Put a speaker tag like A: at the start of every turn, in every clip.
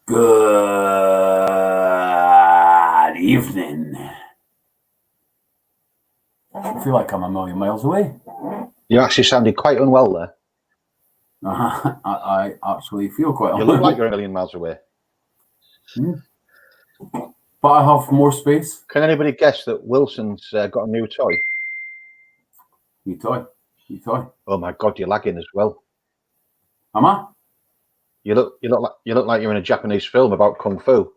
A: Good evening. I feel like I'm a million miles away.
B: You actually sounded quite unwell there.
A: I actually feel quite
B: You look like you're a million miles away.
A: But I have more space.
B: Can anybody guess that Wilson's got a new toy?
A: New toy.
B: Oh my God, you're lagging as well.
A: Am I?
B: You look like you're in a Japanese film about kung fu.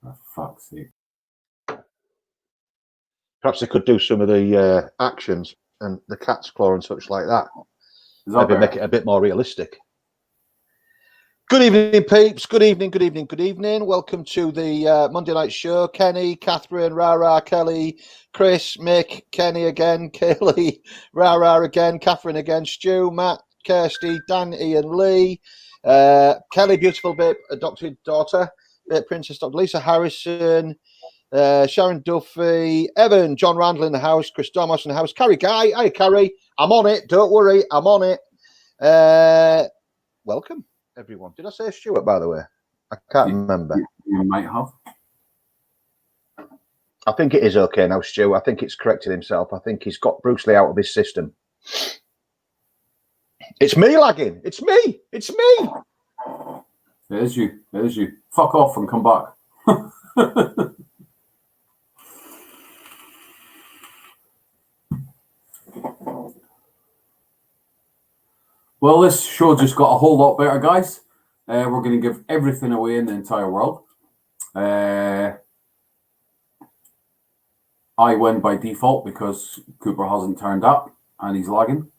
A: For fuck's sake.
B: Perhaps they could do some of the actions and the cat's claw and such like that. Maybe make it a bit more realistic. Good evening, peeps. Good evening. Welcome to the Monday night show. Kenny, Catherine, Rara, Kelly, Chris, Mick, Kenny again, Kaylee, Rara again, Catherine again, Stu, Matt, Kirsty, Dan, Ian, Lee, Kelly, beautiful bit, adopted daughter, Princess Dr. Lisa Harrison, Sharon Duffy, Evan, John Randall in the house, Chris Domas in the house, Carrie Guy. Hi, Carrie. I'm on it. Don't worry. I'm on it. Welcome, everyone. Did I say Stuart, by the way? I can't remember.
A: You might have.
B: I think it is okay now, Stu. I think it's corrected himself. I think he's got Bruce Lee out of his system. It's me lagging. It's me. It
A: is you. Fuck off and come back. Well, this show just got a whole lot better, guys. We're going to give everything away in the entire world. I win by default because Cooper hasn't turned up and he's lagging.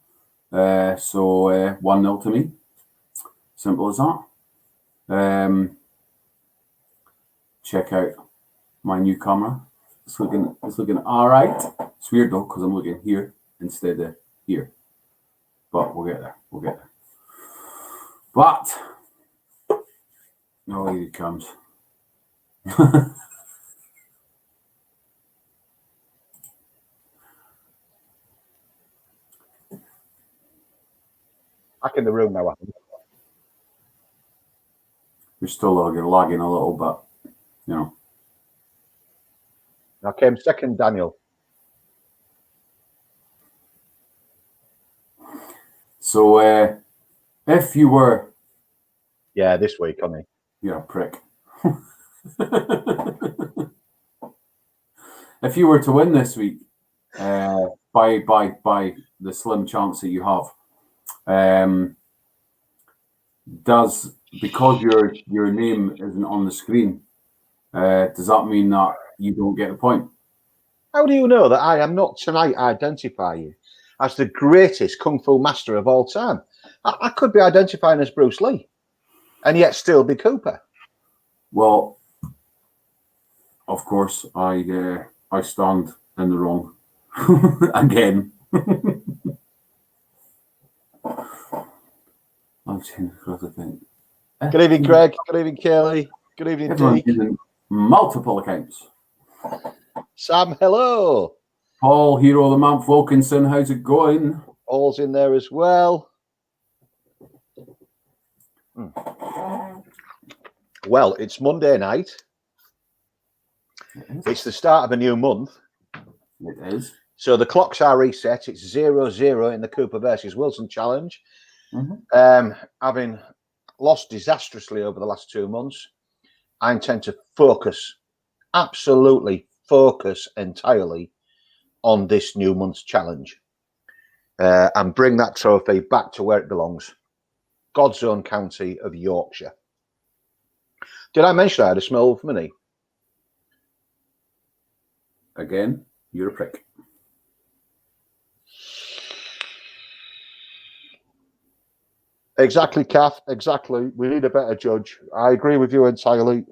A: So 1-0 to me. Simple as that. Check out my new camera. It's looking all right. It's weird though because I'm looking here instead of here. But we'll get there. But here it comes.
B: back in the room now, I think.
A: We're still lagging a little, but you know.
B: Now came second, Daniel.
A: So if you were...
B: Yeah, this week, honey.
A: You're a prick. If you were to win this week, by the slim chance that you have, because your name isn't on the screen, does that mean that you don't get the point?
B: How do you know that I am not tonight identify you as the greatest kung fu master of all time? I could be identifying as Bruce Lee and yet still be Cooper.
A: Well, of course, I stand in the wrong again. I've changed the thing.
B: Good evening, Greg. Good evening, Kaylee. Good evening, Dee.
A: Multiple accounts.
B: Sam, hello.
A: Paul, Hero of the Month, Wilkinson, how's it going?
B: Paul's in there as well. Well, it's Monday night. It's the start of a new month.
A: It is.
B: So the clocks are reset. It's 0-0 in the Cooper versus Wilson challenge. Having lost disastrously over the last 2 months, I intend to absolutely focus entirely on this new month's challenge and bring that trophy back to where it belongs. God's own county of Yorkshire. Did I mention I had a smell of money?
A: Again, you're a prick.
B: Exactly, Kath. Exactly. We need a better judge. I agree with you entirely.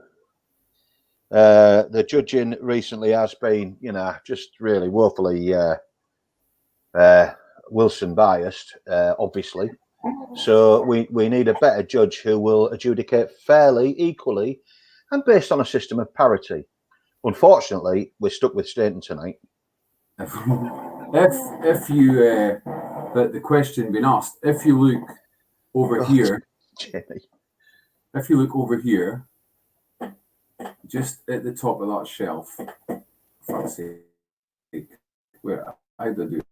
B: The judging recently has been, just really woefully Wilson biased, obviously. So we need a better judge who will adjudicate fairly, equally, and based on a system of parity. Unfortunately, we're stuck with Stainton tonight.
A: If you, the question being asked, if you look over here,
B: Jenny.
A: if you look over here, just at the top of that shelf, for fuck's sake, where I did do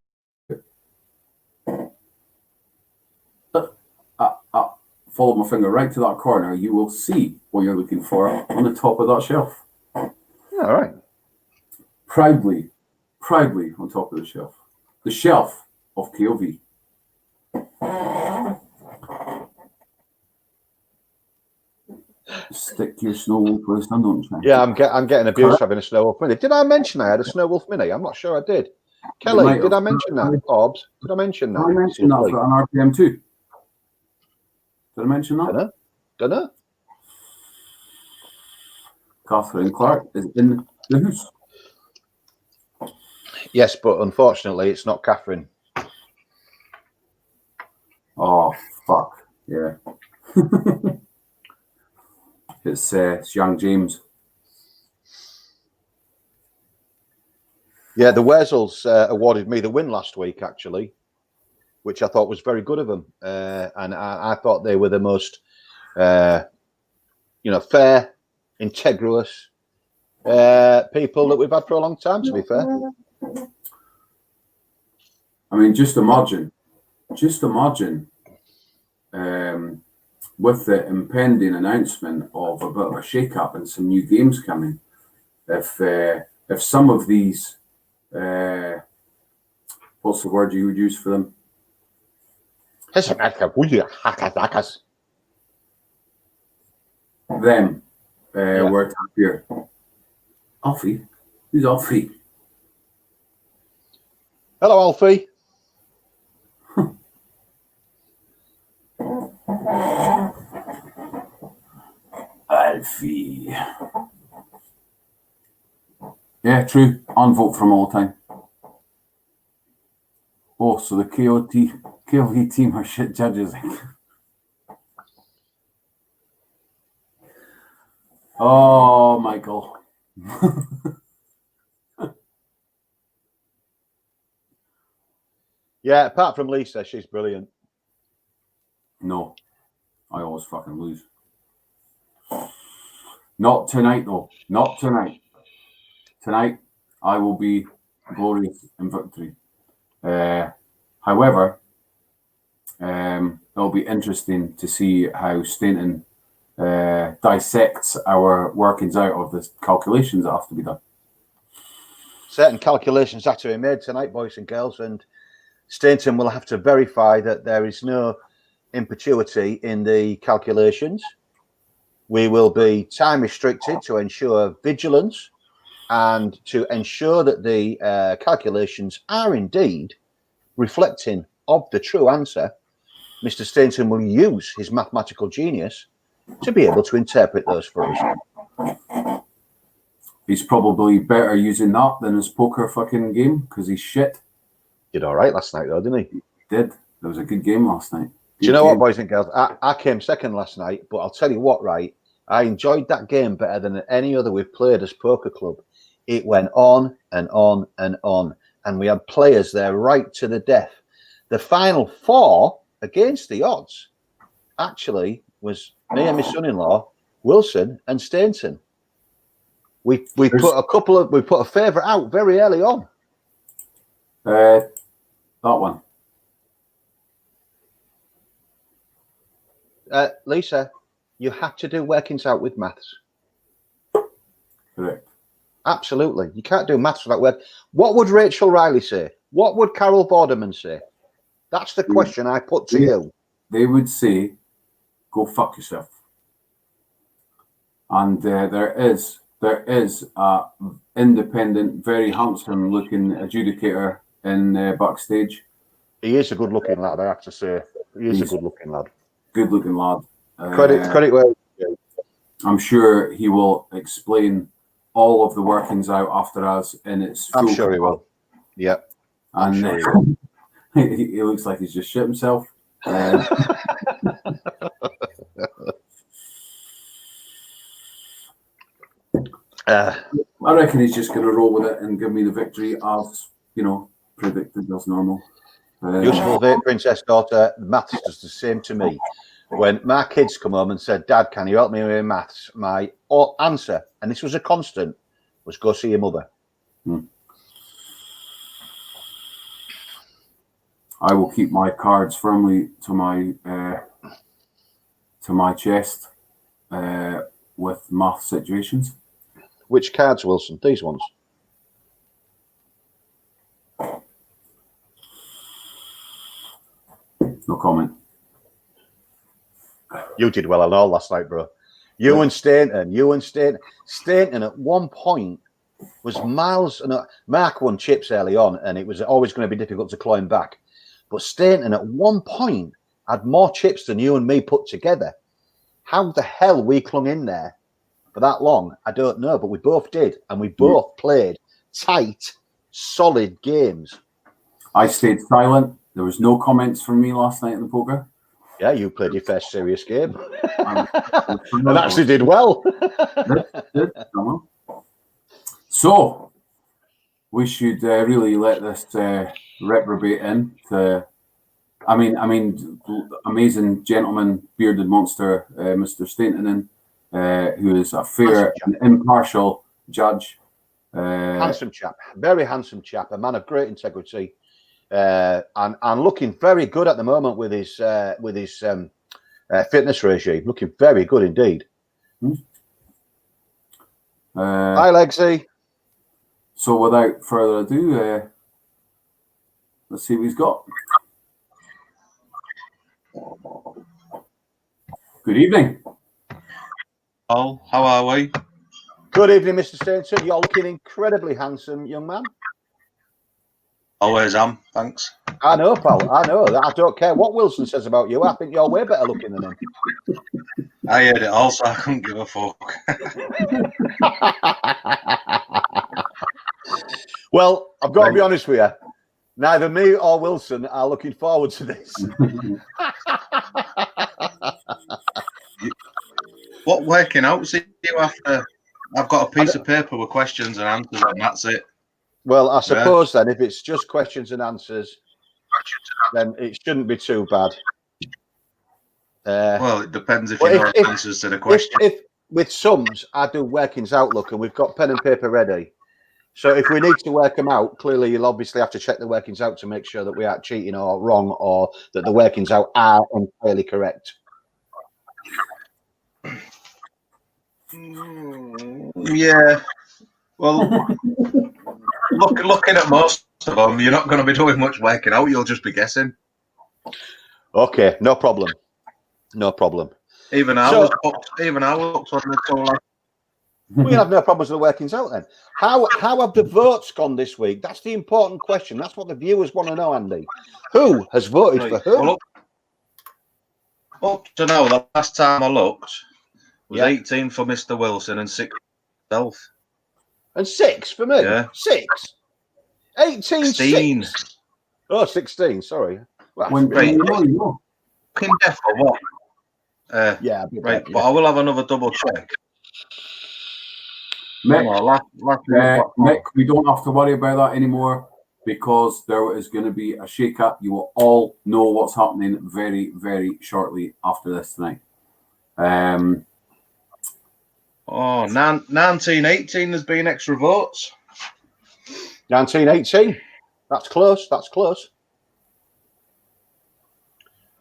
A: it. Follow my finger right to that corner, you will see what you're looking for on the top of that shelf.
B: All right.
A: Proudly on top of the shelf. The shelf of KOV. Stick your snow wolf list on, don't you?
B: Yeah, I'm getting abused having a snow wolf mini. Did I mention I had a snow wolf mini? I'm not sure I did. Kelly, did I mention that? Orbs, did I mention that?
A: I mentioned that for an RPM too. Did I mention that?
B: Dunno.
A: Catherine Clark is in the house.
B: Yes, but unfortunately, it's not Catherine.
A: Oh, fuck. Yeah. It's young James.
B: Yeah, the Weasels awarded me the win last week, actually, which I thought was very good of them. And I thought they were the most, fair, integrous people that we've had for a long time, to be fair.
A: I mean, just imagine, with the impending announcement of a bit of a shake-up and some new games coming, if some of these, what's the word you would use for them? Them were to appear. Alfie? Who's Alfie?
B: Hello, Alfie.
A: Alfie. Yeah, true. Unvote from all time. Oh, so the KOV team are shit judges. Oh, Michael.
B: Yeah, apart from Lisa, she's brilliant.
A: No, I always fucking lose. Not tonight, though. Not tonight. Tonight, I will be glorious in victory. However, it'll be interesting to see how Stainton dissects our workings out of the calculations that have to be done.
B: Certain calculations have to be made tonight, boys and girls, and Stainton will have to verify that there is no impertuity in the calculations. We will be time restricted to ensure vigilance and to ensure that the calculations are indeed reflecting of the true answer. Mr. Stainton will use his mathematical genius to be able to interpret those for us.
A: He's probably better using that than his poker fucking game because he's shit.
B: Did all right last night, though, didn't he?
A: Did. There was a good game last night.
B: Do you know what, boys and girls? I came second last night, but I'll tell you what, right? I enjoyed that game better than any other we've played as Poker Club. It went on and on and on, and we had players there right to the death. The final four against the odds actually was me and my son-in-law, Wilson and Stainton. We put a favourite out very early on.
A: That one.
B: Lisa, you have to do workings out with maths.
A: Correct.
B: Absolutely. You can't do maths without work. What would Rachel Riley say? What would Carol Vorderman say? That's the question I put to you.
A: They would say, go fuck yourself. And there is a independent, very handsome looking adjudicator in backstage.
B: He is a good looking lad, I have to say. He's a good looking lad.
A: Good looking lad.
B: Credit where
A: I'm sure he will explain all of the workings out after us in its full.
B: I'm sure he will. Yeah.
A: And
B: sure he will.
A: He looks like he's just shit himself. I reckon he's just going to roll with it and give me the victory as, predicted as normal.
B: Beautiful princess daughter, maths does the same to me. When my kids come home and said, Dad, can you help me with maths? My answer, and this was a constant, was go see your mother.
A: I will keep my cards firmly to my chest with math situations.
B: Which cards, Wilson? These ones?
A: No comment.
B: You did well on all last night, bro. You and Stainton. Stainton at one point was miles. And Mark won chips early on, and it was always going to be difficult to claw him back. But Stainton at one point had more chips than you and me put together. How the hell we clung in there for that long, I don't know. But we both did, and we both played tight, solid games. I
A: stayed silent. There was no comments from me last night in the poker.
B: Yeah, you played your first serious game. And actually did well.
A: So, we should really let this reprobate in. Amazing gentleman, bearded monster, Mr. Stainton, who is a fair and impartial judge.
B: Handsome chap, very handsome chap, a man of great integrity. And looking very good at the moment with his fitness regime. Looking very good indeed. Hi, Legsy.
A: So, without further ado, let's see what he's got. Good evening.
C: Oh, how are we?
B: Good evening, Mr. Stainton. You're looking incredibly handsome, young man.
C: Always am, thanks.
B: I know, pal. I know. I don't care what Wilson says about you. I think you're way better looking than him.
C: I heard it also. I couldn't give a fuck.
B: Well, I've got to be honest with you. Neither me or Wilson are looking forward to this.
C: What working out do you after? I've got a piece of paper with questions and answers, and that's it.
B: Well, I suppose then if it's just questions and answers, then it shouldn't be too bad.
C: Well, it depends if you know the answers to the question.
B: If with sums, I do workings outlook, and we've got pen and paper ready. So if we need to work them out, clearly you'll obviously have to check the workings out to make sure that we aren't cheating or wrong, or that the workings out are entirely correct.
C: Yeah. Well, looking at most of them, you're not going to be doing much working out. You'll just be guessing.
B: Okay, no problem. No problem.
C: Even I looked on the tool.
B: We have no problems with the workings out then. How have the votes gone this week? That's the important question. That's what the viewers want to know, Andy. Who has voted for who?
C: Well, up to now, the last time I looked was 18 for Mr. Wilson and 6 for myself.
B: And 6 for me?
C: Yeah.
B: 6? 18,
C: 16.
B: 6. Oh, 16, sorry. Well,
C: looking deaf or what?
B: Yeah.
C: Right, but I will have another double check.
A: Mick, we don't have to worry about that anymore because there is going to be a shake-up. You will all know what's happening very, very shortly after this tonight.
C: 1918 has been extra votes.
B: 1918. That's close. That's close.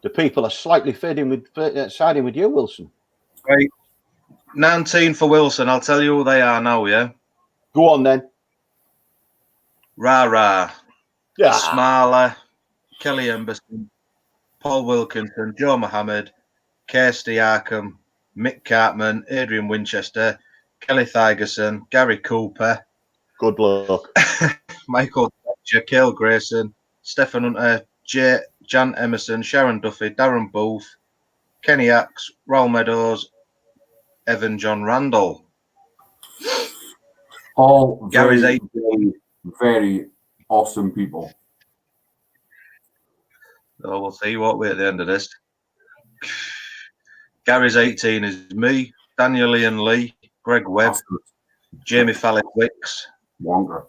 B: The people are slightly siding with you, Wilson.
C: Right. 19 for Wilson. I'll tell you who they are now, yeah?
B: Go on, then.
C: Rah.
B: Yeah.
C: Smiley, Kelly Emberson, Paul Wilkinson, Joe Mohammed, Kirsty Arkham, Mick Cartman, Adrian Winchester, Kelly Thigerson, Gary Cooper.
B: Good luck.
C: Michael Thatcher, Cale Grayson, Stephen Hunter, Jan Emerson, Sharon Duffy, Darren Booth, Kenny Axe, Raul Meadows, Evan John Randall.
A: All very, very awesome people.
C: Oh, we'll see what we at the end of this. Gary's 18 is me, Daniel Ian Lee, Greg Webb, Jamie Fallon Wicks,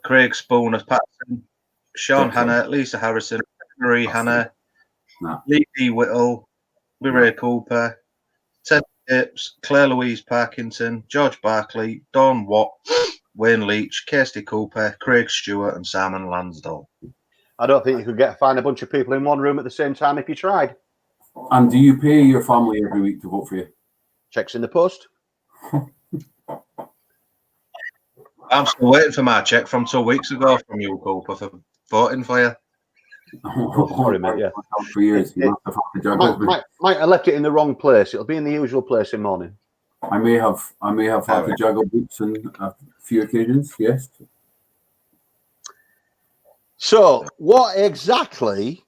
C: Craig Spooner Patson, Sean Hannah, Lisa Harrison, Marie Hannah, Lee D. Whittle, Ray Cooper, Ted Tips, Claire Louise Parkinson, George Barclay, Dawn Watt, Wayne Leach, Kirsty Cooper, Craig Stewart, and Simon Lansdale.
B: I don't think you could find a bunch of people in one room at the same time if you tried.
A: And do you pay your family every week to vote for you?
B: Checks in the post.
C: I'm still waiting for my check from 2 weeks ago from you, Cooper, for voting for you.
B: Oh, sorry, mate. Yeah.
A: For years,
B: might have left it in the wrong place. It'll be in the usual place in the morning.
A: I may have had to juggle boots on a few occasions. Yes.
B: So, what exactly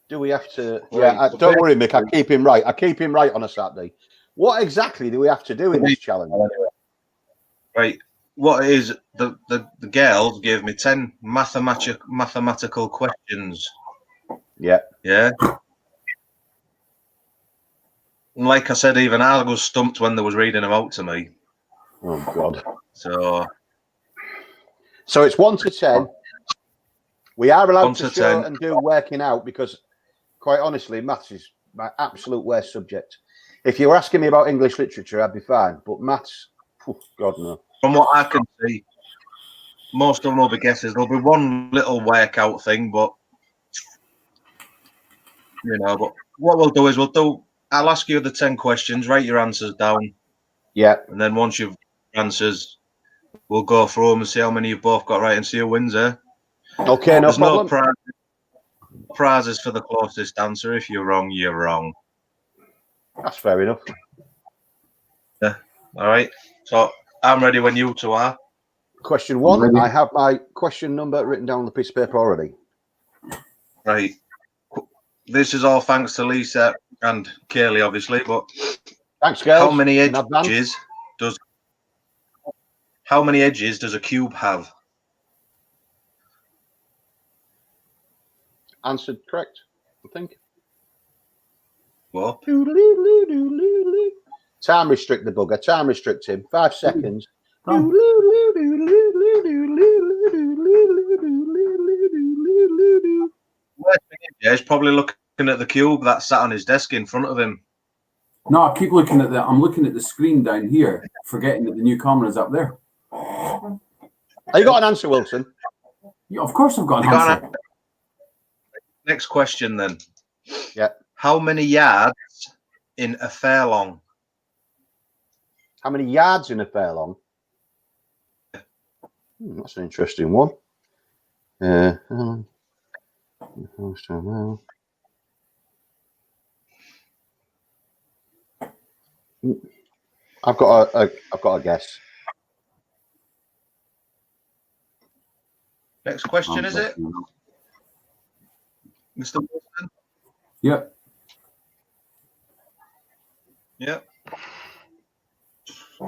B: do we have to? Yeah, don't worry, Mick. I keep him right. I keep him right on a Saturday. What exactly do we have to do in this challenge?
C: Right. What it is, the girls gave me 10 mathematical questions.
B: Yeah.
C: Yeah. And like I said, even I was stumped when they was reading them out to me.
B: Oh, God.
C: So
B: it's 1 to 10. We are allowed to show
C: 10.
B: and do working out because, quite honestly, maths is my absolute worst subject. If you were asking me about English literature, I'd be fine. But maths, God no.
C: From what I can see, most of them will be guesses. There'll be one little workout thing, but but what we'll do is I'll ask you the 10 questions, write your answers down.
B: Yeah.
C: And then once you've answers, we'll go through them and see how many you've both got right and see who wins, eh?
B: Okay,
C: There's
B: no problem.
C: No prizes for the closest answer. If you're wrong, you're wrong.
B: That's fair enough.
C: Yeah. All right. So I'm ready when you two are.
B: Question 1. I have my question number written down on the piece of paper already.
C: Right. This is all thanks to Lisa and Kaylee, obviously. But
B: thanks, girls.
C: How many edges does a cube have?
B: Answered correct, I think.
C: What?
B: Time restrict the bugger. Time restrict him. 5 seconds.
C: Yeah, he's probably looking at the cube that sat on his desk in front of him.
A: No, I keep looking at I'm looking at the screen down here, forgetting that the new camera's up there.
B: Have you got an answer, Wilson?
A: Yeah, of course I've got an answer.
C: Next question then.
B: Yeah.
C: How many yards in a furlong?
B: How many yards in a furlong? That's an interesting one. I've got a guess.
C: Next question, is it? Mr. Wilson?
A: Yep.
C: Yep.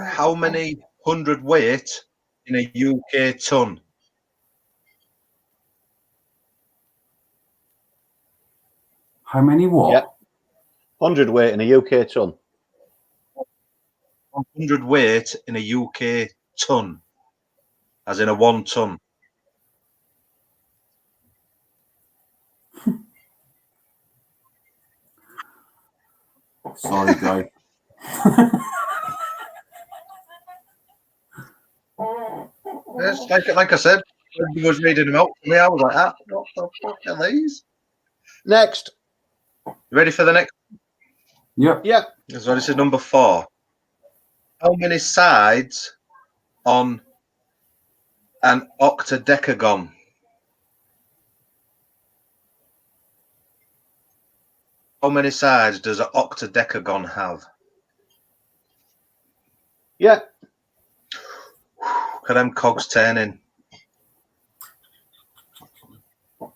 C: How many hundredweight in a UK ton?
A: How many what?
B: Yeah. 100 weight in a UK ton.
C: 100 weight in a UK ton, as in a 1 ton.
A: Sorry, guy.
C: Yes, like I said, when he was reading them out to me, I was like, what the fuck are these?
B: Next.
C: You ready for the next?
A: Yep.
B: Yep.
C: So this is number 4. How many sides on an octadecagon? How many sides does an octadecagon have?
B: Yeah.
C: Look at them cogs turning. All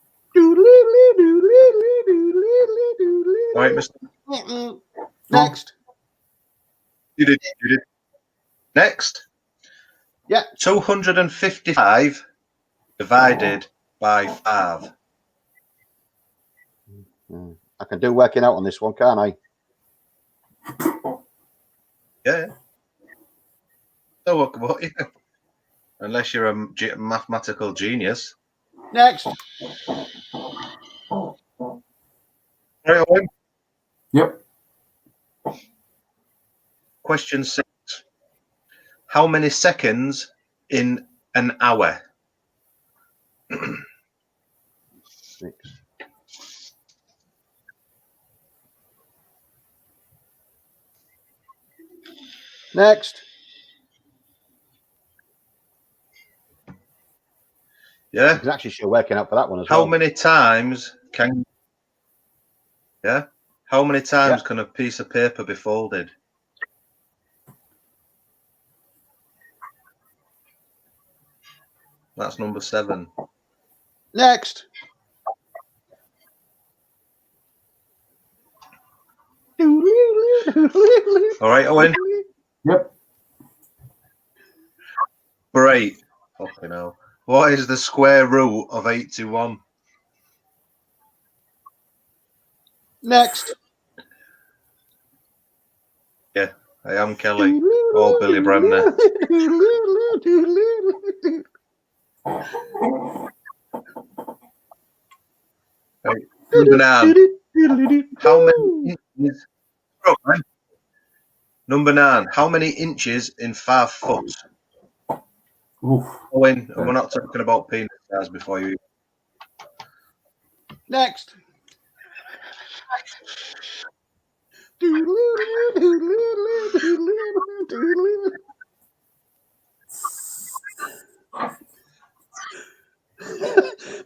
C: right, Mr.
B: Next.
C: You did. Next.
B: Yeah.
C: 255 divided by 5.
B: I can do working out on this one, can't I?
C: Yeah. Don't work about it. Unless you're a mathematical genius.
B: Next.
C: Right, Owen.
A: Yep.
C: Question 6. How many seconds in an hour?
B: 6. Next.
C: Yeah.
B: You can actually show working out for that one as
C: How
B: well.
C: many times can? Yeah. How many times can a piece of paper be folded? That's number 7.
B: Next.
C: All right, Owen.
A: Yep.
C: Great. Fucking hell. What is the square root of 81?
B: Next.
C: Yeah, I am Kelly. Or Billy Bremner. Right. Number 9. How many inches? Oh, man. Number 9. How many inches in 5 foot?
A: Oof.
C: Owen, and we're not talking about penis size before you.
B: Next.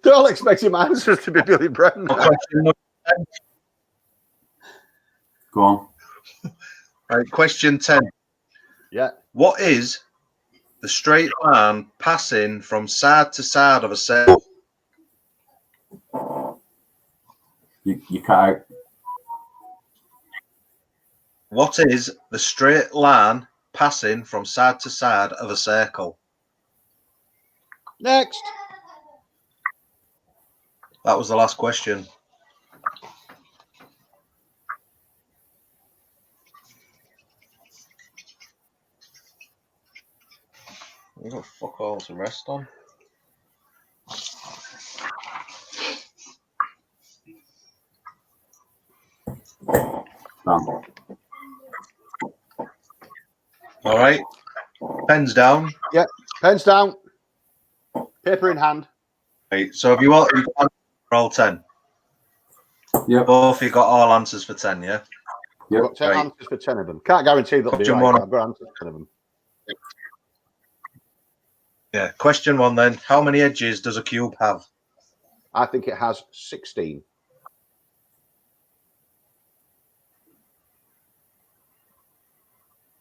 B: They're all expecting my answers to be Billy Bremner.
C: Question number 10.
A: Go on.
C: Right, question 10.
B: Yeah.
C: What is the straight line passing from side to side of a circle?
A: You cut out.
C: What is the straight line passing from side to side of a circle?
B: Next.
C: That was the last question. We've got fuck all to rest on.
A: Done.
C: All right. Pens down.
B: Yeah. Pens down. Paper in hand.
C: Right. So have you all for all 10?
A: Yep.
C: Both you got all answers for 10, yeah?
B: I've got 10
C: Right.
B: answers for 10 of them. Can't guarantee that'll be
C: Question
B: right,
C: one.
B: but I've got answers for 10 of them.
C: Yeah. Question 1 then. How many edges does a cube have?
B: I think it has 16.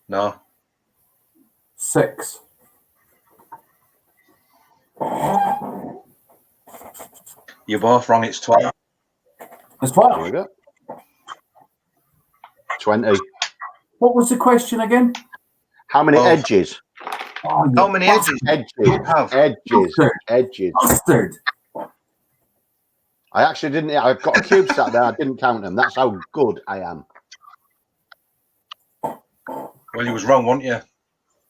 C: No.
A: 6.
C: You're both wrong. It's 12.
A: It's
B: Here
A: 12.
B: we go. 20.
A: What was the question again?
B: How many
C: 12.
B: edges?
A: Oh, you
C: How many edges?
B: Edges.
C: have?
B: Edges. Edges.
A: bastard.
B: I actually didn't. I've got a cube sat there. I didn't count them. That's how good I am.
C: Well, you was wrong, weren't you?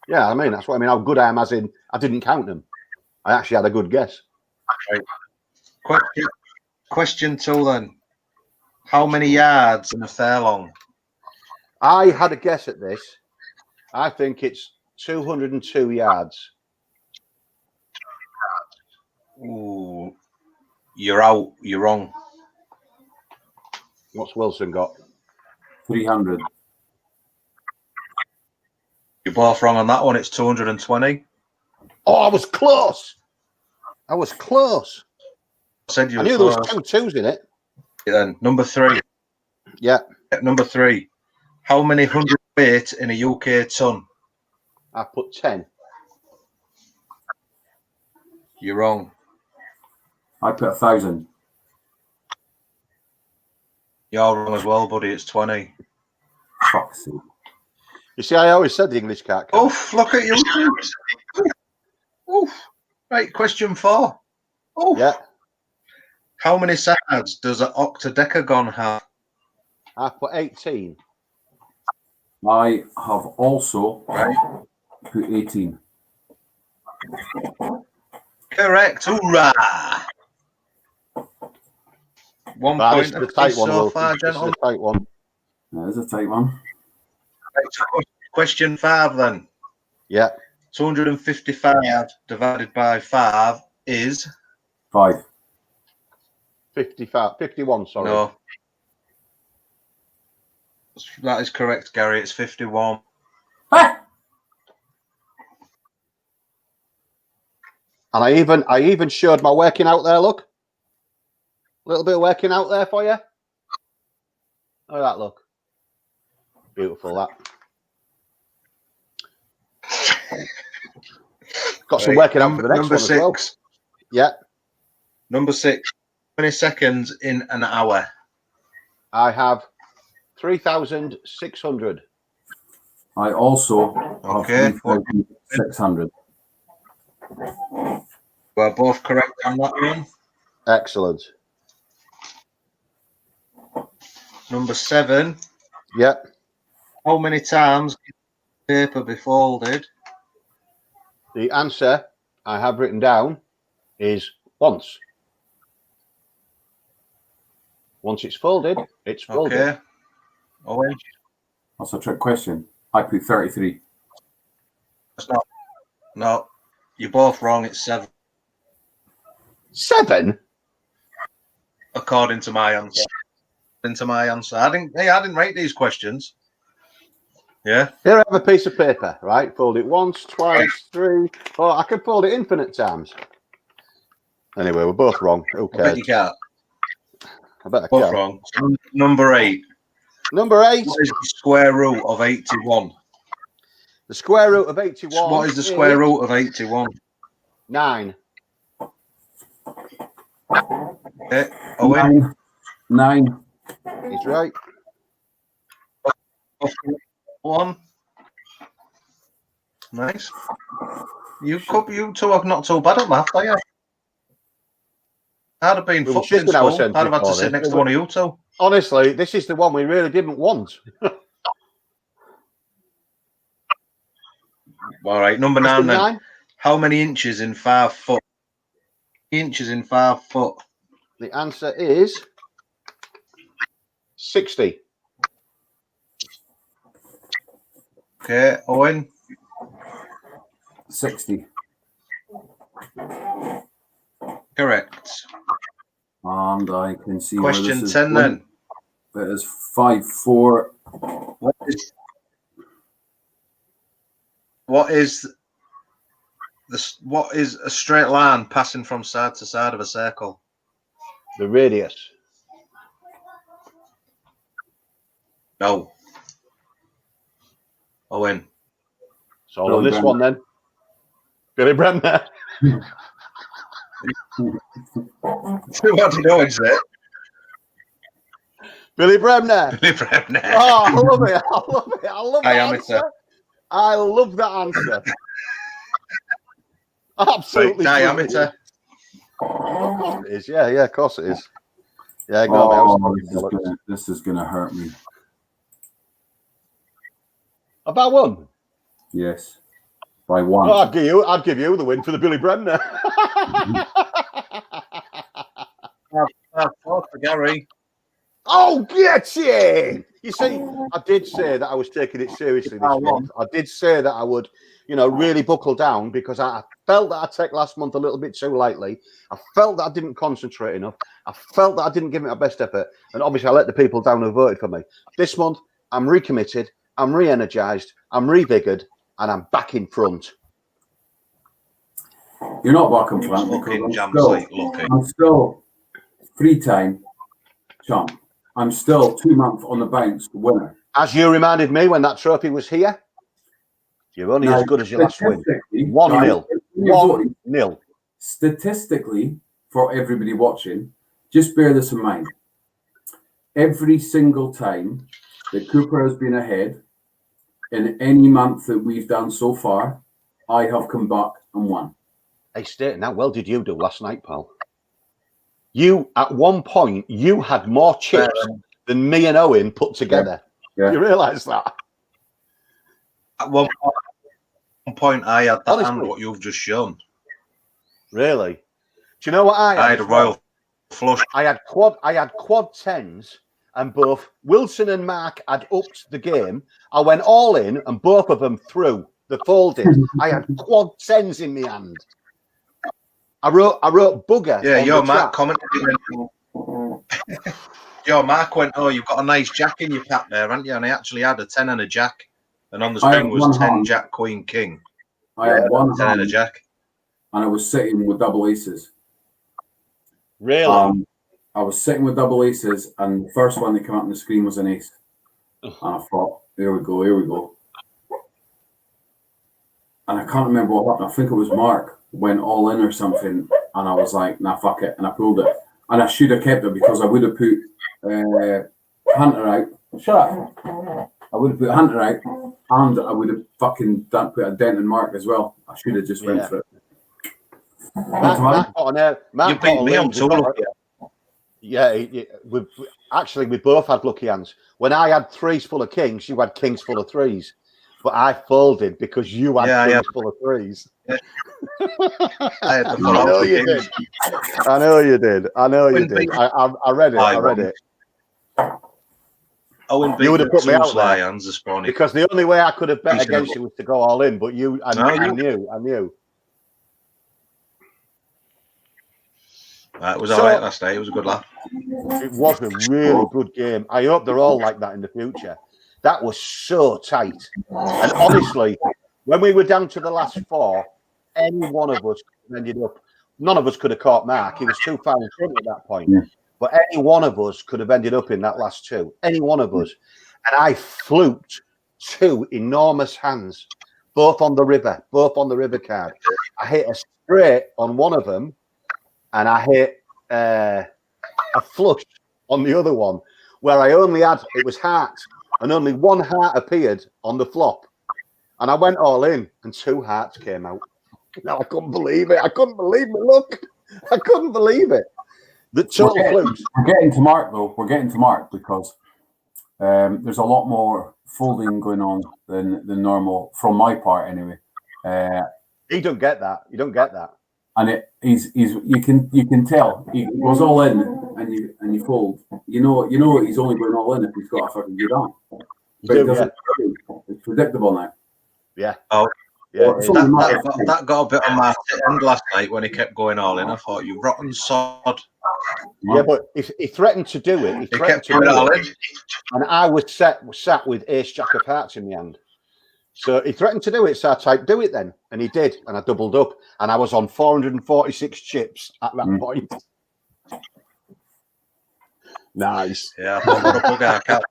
B: Yeah, I mean, that's what I mean. How good I am, as in, I didn't count them. I actually had a good guess.
C: Right. Question 2 then. How many yards in a furlong?
B: I had a guess at this. I think it's 202 yards.
C: Ooh. You're out. You're wrong.
B: What's Wilson got?
A: 300.
C: You're both wrong on that one. It's 220.
B: Oh, I was close. I was close.
C: I said you
B: I
C: were
B: knew there was
C: close.
B: 2 twos in it.
C: Then number 3.
B: Yeah.
C: Number 3. How many hundredweight in a UK ton?
B: I put 10.
C: You're wrong.
A: I put 1,000.
C: You're wrong as well, buddy. It's 20.
A: Fuck's sake.
B: You see, I always said the English cat.
C: Oof, look at you. Oof. Right, question 4. Oof.
B: Yeah.
C: How many sides does an octadecagon have?
B: I put 18.
A: I have also
C: Right.
A: put 18.
C: Correct. Hoorah. 1
B: That
C: point
B: is the tight one,
C: so
B: Wilson.
C: far,
B: This is
C: gentlemen.
B: a tight one.
A: That is a tight one.
C: Question 5 then.
B: Yeah.
C: 255 divided by 5 is
A: 5.
B: 51, sorry.
C: no. That is correct, Gary. It's 51.
A: Ah!
B: And I even showed my working out there, look. A little bit of working out there for you. Look at that, look. Beautiful, that. Got some working out for the next
C: number
B: one
C: 6.
B: as well. Yeah.
C: Number 6. How many seconds in an hour?
B: I have 3,600.
A: I also
C: Okay.
A: have 3,600.
C: We're both correct on that one.
B: Excellent.
C: Number 7.
B: Yeah.
C: How many times can paper be folded?
B: The answer I have written down is once. Once it's folded, it's folded.
C: Okay. Owen?
A: That's a trick question. I put 33.
C: That's not. No. You're both wrong. It's 7.
B: 7?
C: According to my answer. I didn't write these questions. Yeah.
B: Here I have a piece of paper, right? Fold it once, twice, 3, 4. I can fold it infinite times. Anyway, we're both wrong.
C: I
B: Okay.
C: bet you can't.
B: I bet I
C: Both
B: can.
C: wrong. So, number 8.
B: Number 8.
C: What is the square root of 81?
B: The square root of 81.
C: What is the square root of 81?
B: 9.
C: Okay. Owen?
A: 9.
B: He's right.
C: 1. Nice. You two are not too bad at math, are you? I'd have been
B: We were
C: fucked in
B: shitting
C: school.
B: ourselves
C: I'd have had to
B: before
C: sit
B: this.
C: next to one of you two.
B: Honestly, this is the one we really didn't want.
C: All right, number 9 then.
B: 9?
C: How many inches in 5 foot? Inches in 5 foot.
B: The answer is 60.
C: Okay, Owen?
A: 60.
C: Correct.
A: And I can see
C: Question
A: where this is
C: 10
A: going.
C: then.
A: It is 5, 4.
C: What is a straight line passing from side to side of a circle?
B: The radius.
C: No. Owen.
B: So on this one then. Billy Bremner.
C: What did Owen say?
B: Billy Bremner.
C: Billy Bremner.
B: Oh, I love it. I love it. I love that
C: Diameter.
B: answer. I love that answer. Absolutely.
C: Diameter.
B: Of course it is. Yeah, of course it is. Yeah,
A: This is gonna hurt me.
B: About one?
A: Yes. By 1.
B: Oh, I'd give you the win for the Billy Bremner.
C: 4 for Gary.
B: Oh, get in! You see, I did say that I was taking it seriously this month. I did say that I would, really buckle down because I felt that I took last month a little bit too lightly. I felt that I didn't concentrate enough. I felt that I didn't give it my best effort. And obviously, I let the people down who voted for me. This month, I'm recommitted, I'm re-energized, I'm revigored, and I'm back in front.
A: You're not back in front because I'm still 3-time champ. I'm still 2 months on the bounce winner.
B: As you reminded me when that trophy was here, you're only as good as your last win. 1-0. 1-0.
A: Statistically, for everybody watching, just bear this in mind. Every single time that Cooper has been ahead in any month that we've done so far, I have come back and won.
B: Hey, Staten, how well did you do last night, pal? You, at one point, you had more chips than me and Owen put together. Yeah. You realise that?
C: At one point, I had that and what you've just shown.
B: Really? Do you know what I had?
C: I had a royal flush.
B: I had quad tens, and both Wilson and Mark had upped the game. I went all in, and both of them threw. They folded. I had quad tens in my hand. I wrote bugger.
C: Yeah,
B: on
C: your
B: the
C: Mark
B: chat.
C: commented. Your Mark went, "Oh, you've got a nice jack in your pack there, haven't you?" And I actually had a 10 and a jack, and on the string was 10 jack queen king.
A: I had 1
C: 10 and a jack,
A: and I was sitting with double aces.
B: Really?
A: I was sitting with double aces, and the first one that came up on the screen was an ace. And I thought, here we go. And I can't remember what happened. I think it was Mark went all in or something, and I was like, nah, fuck it, and I pulled it. And I should have kept it because I would have put Hunter out. Shut up. I would have put Hunter out, and I would have fucking put a dent in Mark as well. I should have just went for it.
B: Mark
C: you beat me on two.
B: Yeah, we both had lucky hands. When I had threes full of kings, you had kings full of threes. But I folded because you had kings full of threes.
C: Yeah. I
B: know you did. I know you did. I read it.
C: Owen beat
B: you would have put me out
C: sly
B: there
C: hands this morning.
B: because the only way I could have bet against you was to go all in. But I knew.
C: It was all right last night. It was a good laugh.
B: It was a really good game. I hope they're all like that in the future. That was so tight. And honestly, when we were down to the last four, any one of us ended up. None of us could have caught Mark. He was too far in front at that point. Yeah. But any one of us could have ended up in that last two. Any one of us. And I fluked two enormous hands, both on the river card. I hit a straight on one of them, and I hit a flush on the other one, where I only had, it was hearts, and only one heart appeared on the flop. And I went all in, and two hearts came out. No, I couldn't believe it. I couldn't believe my luck. I couldn't believe it. The total flukes.
A: We're getting to Mark, though. We're getting to Mark because there's a lot more folding going on than normal, from my part anyway.
B: He don't get that. You don't get that.
A: And you can tell he goes all in and you fold. You know he's only going all in if he's got a fucking good arm. But it's predictable now.
B: Yeah.
C: Oh.
B: Yeah,
C: that got a bit on my end last night when he kept going all in. I thought, you rotten sod.
B: Yeah, but he threatened to do it. He kept going all in. And I was sat with ace jack of hearts in my hand. So he threatened to do it, so I typed, do it then. And he did, and I doubled up. And I was on 446 chips at that point. Nice.
C: Yeah, I thought, what a bugger, I can't.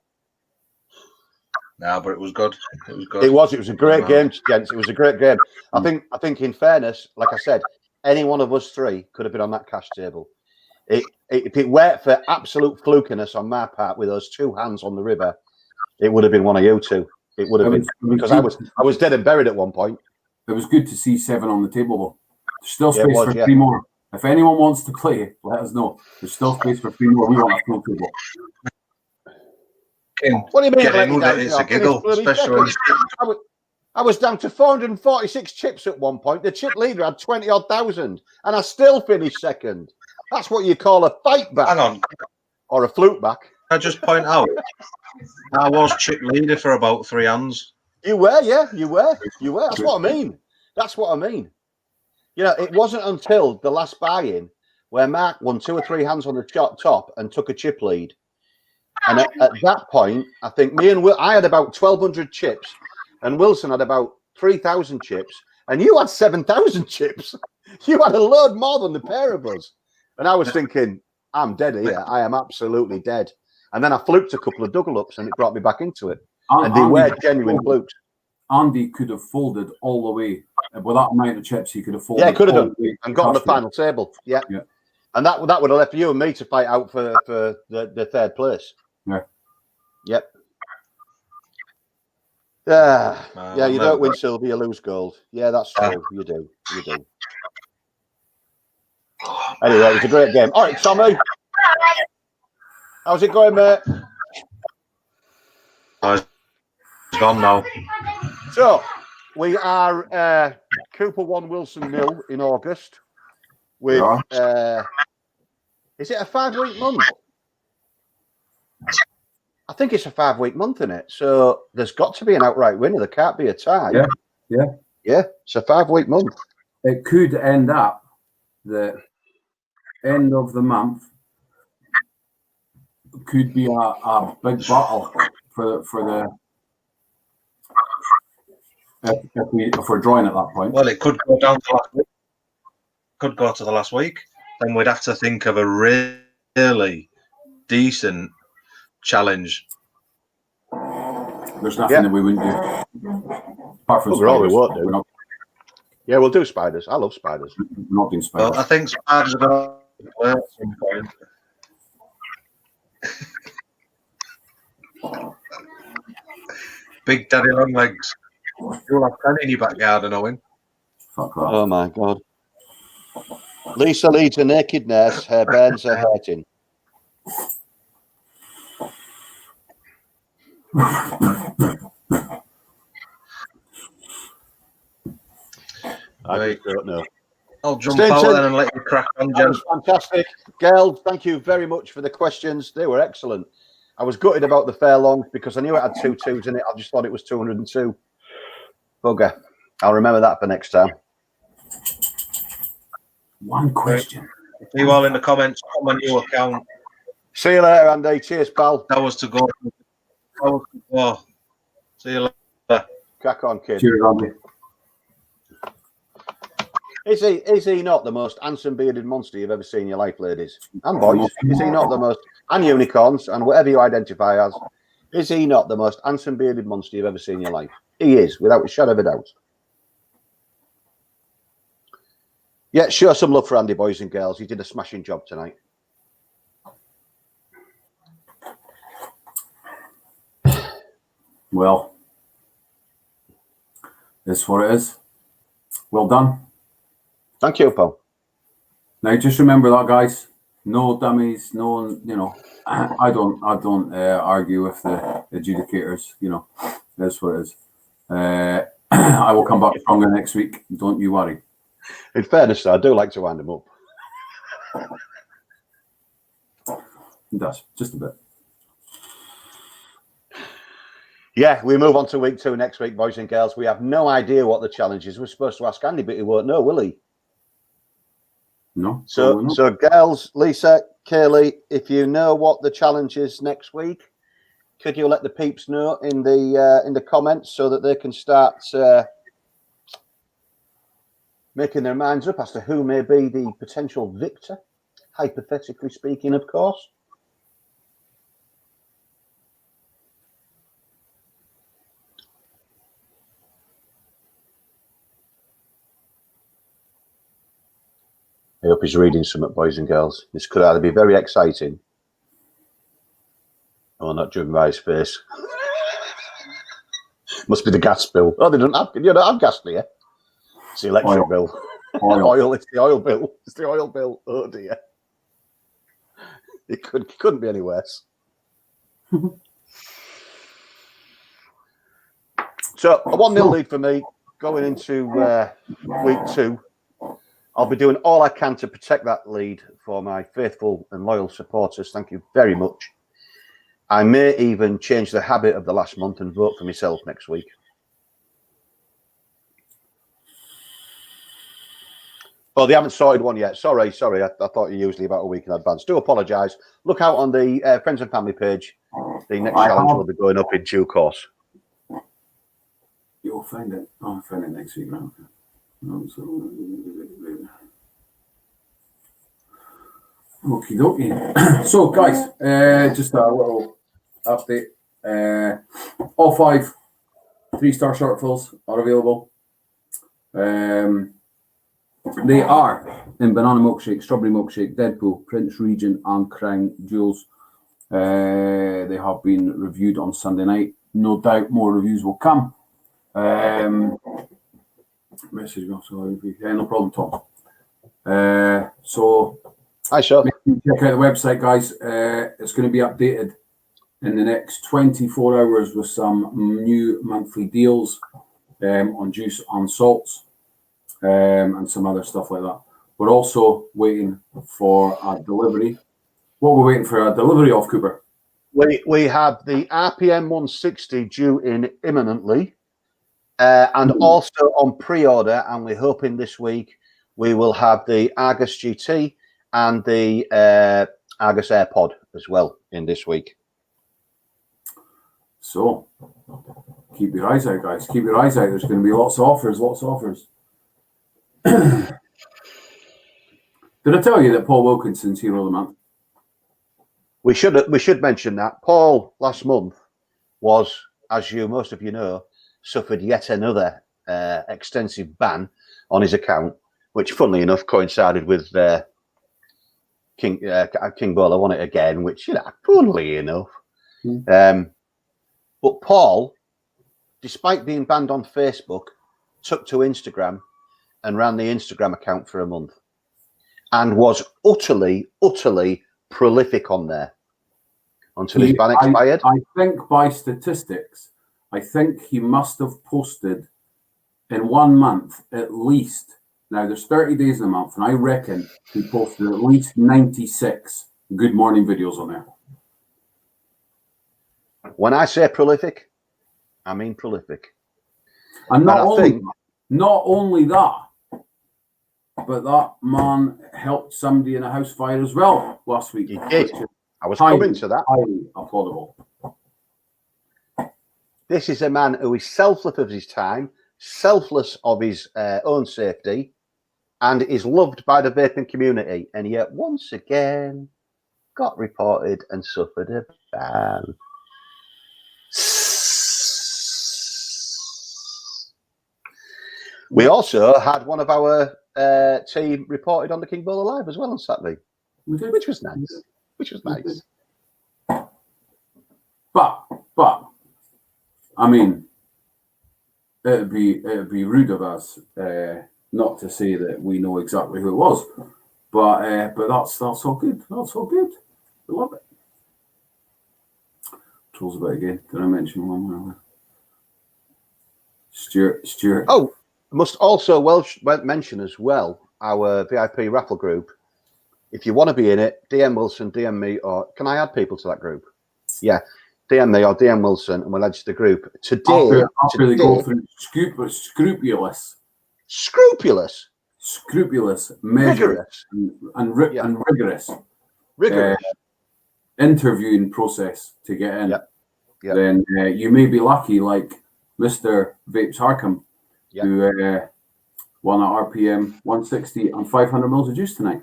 C: No, but it was good. It was good.
B: It was a great game, gents. It was a great game. I think in fairness, like I said, any one of us three could have been on that cash table. If it weren't for absolute flukiness on my part with those two hands on the river, it would have been one of you two. It would have been because I was dead and buried at one point.
A: It was good to see 7 on the table though. There's still space for 3 more. If anyone wants to play, let us know. There's still space for 3 more. We want a full table.
B: What do you mean?
C: It's a giggle, especially.
B: I was down to 446 chips at one point. The chip leader had 20-odd thousand, and I still finished second. That's what you call a fight back.
C: Hang on.
B: Or a flute back.
C: I just point out, I was chip leader for about 3 hands.
B: You were, yeah, you were. That's what I mean. You know, it wasn't until the last buy-in where Mark won 2 or 3 hands on the top and took a chip lead. And at that point, I think I had about 1,200 chips, and Wilson had about 3,000 chips, and you had 7,000 chips. You had a load more than the pair of us. And I was thinking, I'm dead here. I am absolutely dead. And then I fluked a couple of double ups, and it brought me back into it. And they were genuine flukes.
A: Andy could have folded all the way. With that amount of chips, he could have folded.
B: Yeah, could have done. And got on the final table. Yeah. And that would have left you and me to fight out for the third place.
A: Yeah.
B: Yep. Yeah, you don't win silver, you lose gold. Yeah, that's true. You do. Anyway, it was a great game. All right, Tommy. How's it going, mate?
C: It's gone now.
B: So, we are Cooper 1, Wilson 0 in August with Is it a 5-week month? I think it's a 5-week month, isn't it? So there's got to be an outright winner. There can't be a tie.
A: Yeah.
B: It's a 5-week month.
A: It could end up the end of the month could be a big battle for the if we're drawing at that point.
C: Well, it could go down to last week. Could go to the last week. Then we'd have to think of a really decent challenge.
A: There's nothing that we wouldn't do. Apart from
B: Overall, we won't do.
A: We're not,
B: we'll do spiders. I love spiders.
A: we're not doing spiders.
C: Well, I think spiders are going to play at some point. Big Daddy Long Legs. You'll have 10 in your backyard, I know him.
A: Fuck that.
B: Oh my God. Lisa leads a naked nurse. Her burns are hurting. I don't know.
C: I'll jump out then and let you crack on, Jen.
B: Fantastic. Girls, thank you very much for the questions. They were excellent. I was gutted about the furlongs because I knew it had 2 2s in it. I just thought it was 202. Bugger. I'll remember that for next time.
A: One question.
C: See you all in the comments on my new account.
B: See you later, Andy. Cheers, pal.
C: That was to go. See you later.
B: Crack on, kid.
A: Cheers, Andy.
B: Is he not the most handsome bearded monster you've ever seen in your life, ladies and boys? Is he not the most, and unicorns and whatever you identify as? Is he not the most handsome bearded monster you've ever seen in your life? He is, without a shadow of a doubt. Yeah, show some love for Andy, boys and girls. He did a smashing job tonight.
A: Well, that's what it is. Well done.
B: Thank you, Paul.
A: Now, just remember that, guys. No dummies. No, you know. I don't argue with the adjudicators. You know, that's what it is. I will come back stronger next week. Don't you worry.
B: In fairness, I do like to wind them up.
A: It does, just a bit.
B: Yeah, we move on to week 2 next week, boys and girls. We have no idea what the challenge is. We're supposed to ask Andy, but he won't know, will he?
A: No.
B: So girls, Lisa, Kaylee, if you know what the challenge is next week, could you let the peeps know in the comments so that they can start making their minds up as to who may be the potential victor, hypothetically speaking, of course. I hope he's reading something, boys and girls. This could either be very exciting or not, judging by his face. Must be the gas bill. Oh, they don't have gas here. It's the electric bill. Oil. It's the oil bill. It's the oil bill. Oh dear. It couldn't be any worse. So a 1-0 lead for me going into week 2. I'll be doing all I can to protect that lead for my faithful and loyal supporters. Thank you very much. I may even change the habit of the last month and vote for myself next week. Oh, they haven't sorted one yet. Sorry. I thought you're usually about a week in advance. Do apologise. Look out on the Friends and Family page. The next challenge will be going up in due course.
A: You'll find it. I'll find it next week now. Okie dokie. So, guys, just a little update. All 5 3-star shortfalls are available. They are in Banana Milkshake, Strawberry Milkshake, Deadpool, Prince Regent, and Crown Jewels. They have been reviewed on Sunday night. No doubt more reviews will come. Message also. Yeah, no problem, Tom. So,
B: hi, sure.
A: Check out the website, guys. It's going to be updated in the next 24 hours with some new monthly deals on juice, on salts, and some other stuff like that. We're also waiting for a delivery What we're waiting for a delivery of, Cooper?
B: We have the RPM 160 due in imminently, and also on pre-order, and we're hoping this week we will have the Argus GT and the Argus AirPod as well in this week.
A: So, keep your eyes out, guys. Keep your eyes out. There's going to be lots of offers, lots of offers. Did I tell you that Paul Wilkinson's Hero of the Month?
B: We should mention that Paul last month was, as most of you know, suffered yet another extensive ban on his account, which, funnily enough, coincided with King Bowler won it again, which, funnily enough. But Paul, despite being banned on Facebook, took to Instagram and ran the Instagram account for a month and was utterly prolific on there until his ban expired.
A: I think by statistics, I think he must have posted in 1 month at least. Now, there's 30 days in a month, and I reckon he posted at least 96 Good Morning videos on there.
B: When I say prolific, I mean prolific.
A: And not only that, but that man helped somebody in a house fire as well last week.
B: He did. I was coming to that.
A: Highly applaudable.
B: This is a man who is selfless of his time, selfless of his own safety, and is loved by the vaping community. And yet, once again, got reported and suffered a ban. We also had one of our team reported on the King Bowler Live as well on Saturday, which was nice.
A: But I mean, it'd be rude of us not to say that we know exactly who it was. But that's all good. That's all good. We love it. Trolls about again. Did I mention one more? Stuart.
B: Oh, must also mention as well our VIP raffle group. If you want to be in it, DM Wilson, DM me, or can I add people to that group? Yeah, DM me or DM Wilson, and we'll add to the group. Today,
A: after they go through scrupulous, measures, and rigorous interviewing process to get in.
B: Yep.
A: Then you may be lucky, like Mr. Vapes Harkham, who won at RPM 160 and 500 mils of juice tonight.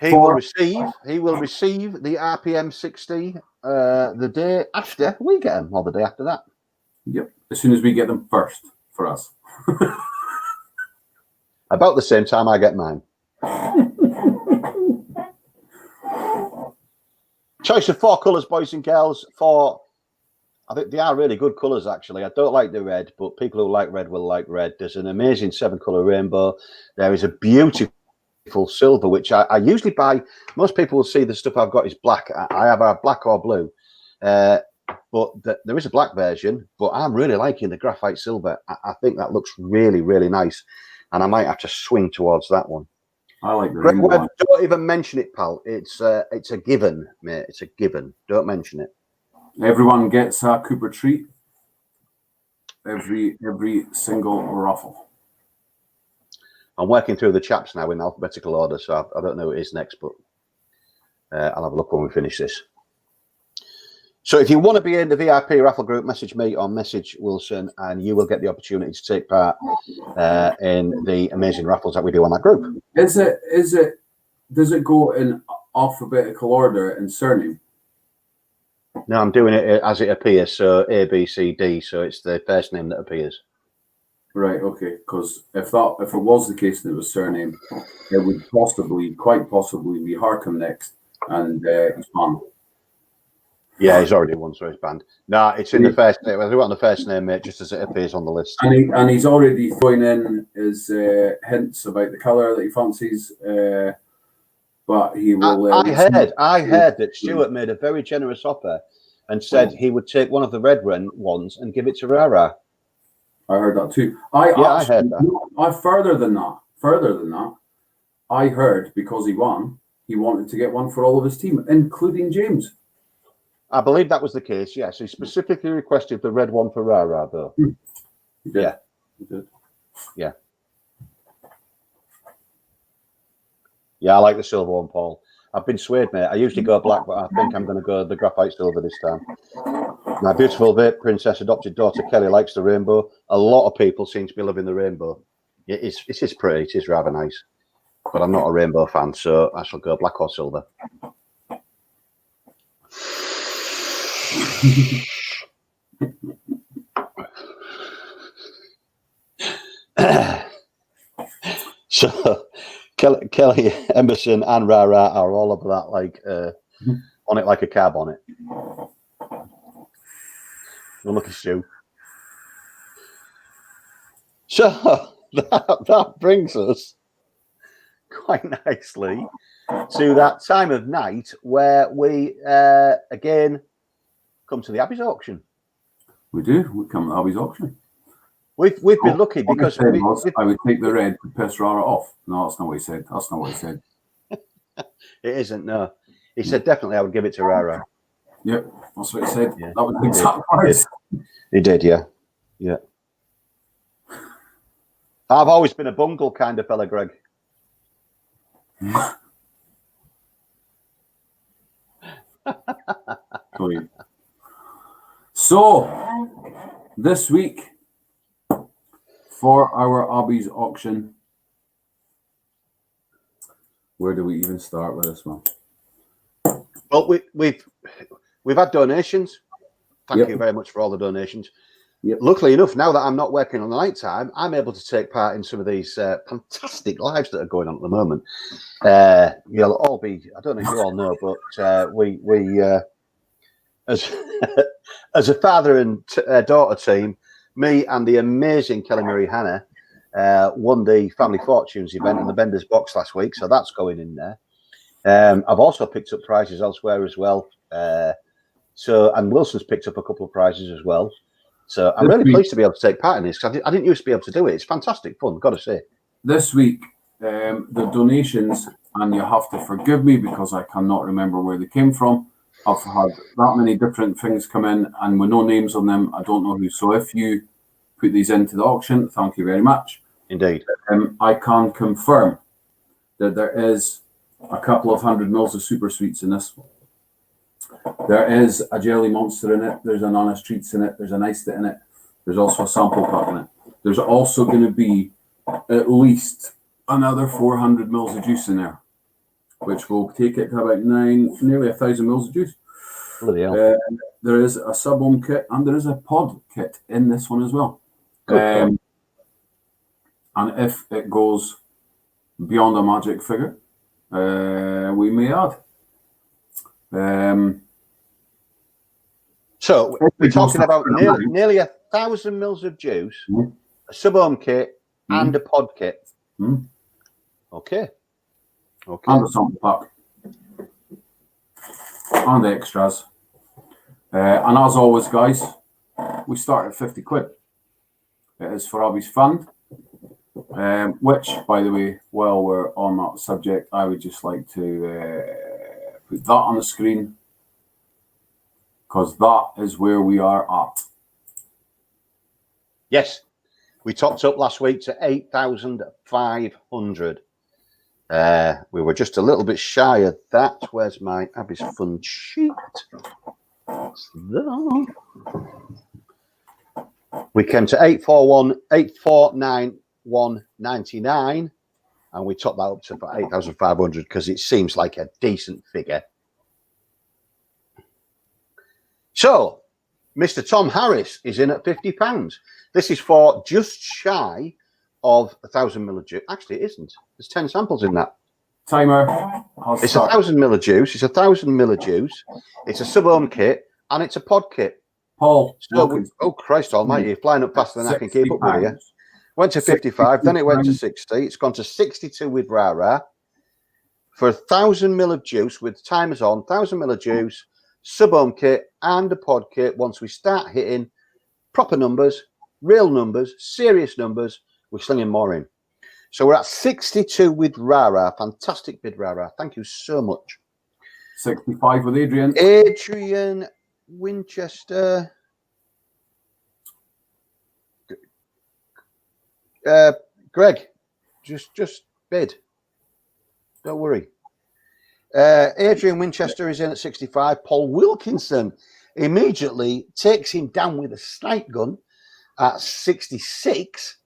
B: He will receive the RPM 60 the day after we get them, or the day after that.
A: Yep, as soon as we get them first for us.
B: About the same time I get mine. Choice of 4 colours, boys and girls. I think they are really good colours, actually. I don't like the red, but people who like red will like red. There's an amazing 7-colour rainbow. There is a beautiful silver, which I usually buy. Most people will see the stuff I've got is black. I have a black or blue. But there is a black version, but I'm really liking the graphite silver. I think that looks really, really nice. And I might have to swing towards that one.
A: I like the rainbow one.
B: Don't even mention it, pal. It's a given, mate. It's a given. Don't mention it.
A: Everyone gets a Cooper treat. Every single raffle.
B: I'm working through the chaps now in alphabetical order, so I don't know who it is next, but I'll have a look when we finish this. So if you want to be in the VIP raffle group, message me or message Wilson, and you will get the opportunity to take part in the amazing raffles that we do on that group.
A: Does it go in alphabetical order and surname?
B: No, I'm doing it as it appears. So A, B, C, D. So it's the first name that appears.
A: Right. Okay. Because if it was the case and it was surname, it would quite possibly be Harkham next, and he's banned.
B: Yeah, he's already won, so he's banned. No, it's in the first name. I do it on the first name, mate, just as it appears on the list.
A: And he's already throwing in his hints about the colour that he fancies. But he will.
B: I heard that Stuart made a very generous offer and said he would take one of the red ones and give it to Rara.
A: I heard that too.
B: I heard that.
A: Further than that, I heard, because he won, he wanted to get one for all of his team, including James.
B: I believe that was the case, yes. He specifically requested the red one for Rara, though.
A: He did.
B: Yeah.
A: He did.
B: Yeah. Yeah, I like the silver one, Paul. I've been swayed, mate. I usually go black, but I think I'm going to go the graphite silver this time. My beautiful vape princess adopted daughter Kelly likes the rainbow. A lot of people seem to be loving the rainbow. It is pretty. It is rather nice. But I'm not a rainbow fan, so I shall go black or silver. So Kelly, Emerson, and Rara are all over that, like on it like a cab on it. Well, look at Stu. So that brings us quite nicely to that time of night where we again come to the Abbies auction.
A: We do. We come to Abbies auction.
B: We've been lucky because
A: I would take the red to piss Rara off. No, that's not what he said. That's not what he said.
B: It isn't. No, he said definitely I would give it to Rara.
A: Yep, that's what he said.
B: Yeah,
A: that was the exact words.
B: He did, yeah, yeah. I've always been a bungle kind of fella, Greg.
A: So this week for our Abbies auction, where do we even start with this one?
B: Well, we've had donations. Thank you very much for all the donations.
A: Yep.
B: Luckily enough, now that I'm not working on the night time, I'm able to take part in some of these fantastic lives that are going on at the moment. You'll all be, I don't know if you all know, but we as a father and daughter team, me and the amazing Kelly Marie Hannah won the Family Fortunes event in the Bender's Box last week, so that's going in there. I've also picked up prizes elsewhere as well. And Wilson's picked up a couple of prizes as well. So I'm really pleased to be able to take part in this because I didn't used to be able to do it. It's fantastic fun, got to say.
A: This week, the donations, and you have to forgive me because I cannot remember where they came from. I've had that many different things come in and with no names on them. I don't know who. So if you put these into the auction, thank you very much.
B: Indeed.
A: I can confirm that there is a couple of 100 mils of super sweets in this. There is a jelly monster in it. There's an honest treats in it. There's an iced it in it. There's also a sample pack in it. There's also going to be at least another 400 mils of juice in there, which will take it to about nearly 1,000 mils of juice. There is a sub-ohm kit and there is a pod kit in this one as well. And if it goes beyond a magic figure, we may add.
B: So we're talking about nearly 1,000 mils of juice, a sub-ohm kit, and a pod kit. Okay.
A: And a sample pack. And the extras. And as always, guys, we start at 50 quid. It is for Abbies Fund. Which, by the way, while we're on that subject, I would just like to put that on the screen because that is where we are at.
B: Yes, we topped up last week to 8,500. We were just a little bit shy of that. Where's my Abbies Fund sheet? That's there. We came to 8,491.99, and we topped that up to 8,500 because it seems like a decent figure. So, Mr. Tom Harris is in at £50. This is for just shy of 1,000 ml of juice. Actually, it isn't. There's 10 samples in that.
A: Timer.
B: It's 1,000 ml of juice. It's 1,000 ml of juice. It's a sub-ohm kit and it's a pod kit.
A: Paul.
B: So oh, Christ almighty, you're flying up faster than I can keep up with you. Went to 55, then it went to 60. It's gone to 62 with Rara. For 1,000 ml of juice with timers on, 1,000 ml of juice, sub-ohm kit and a pod kit. Once we start hitting proper numbers, real numbers, serious numbers, we're slinging more in. So we're at 62 with Rara. Fantastic bid, Rara. Thank you so much.
A: 65 with Adrian.
B: Adrian Winchester. Greg, just bid. Don't worry. Adrian Winchester is in at 65. Paul Wilkinson immediately takes him down with a snipe gun at 66.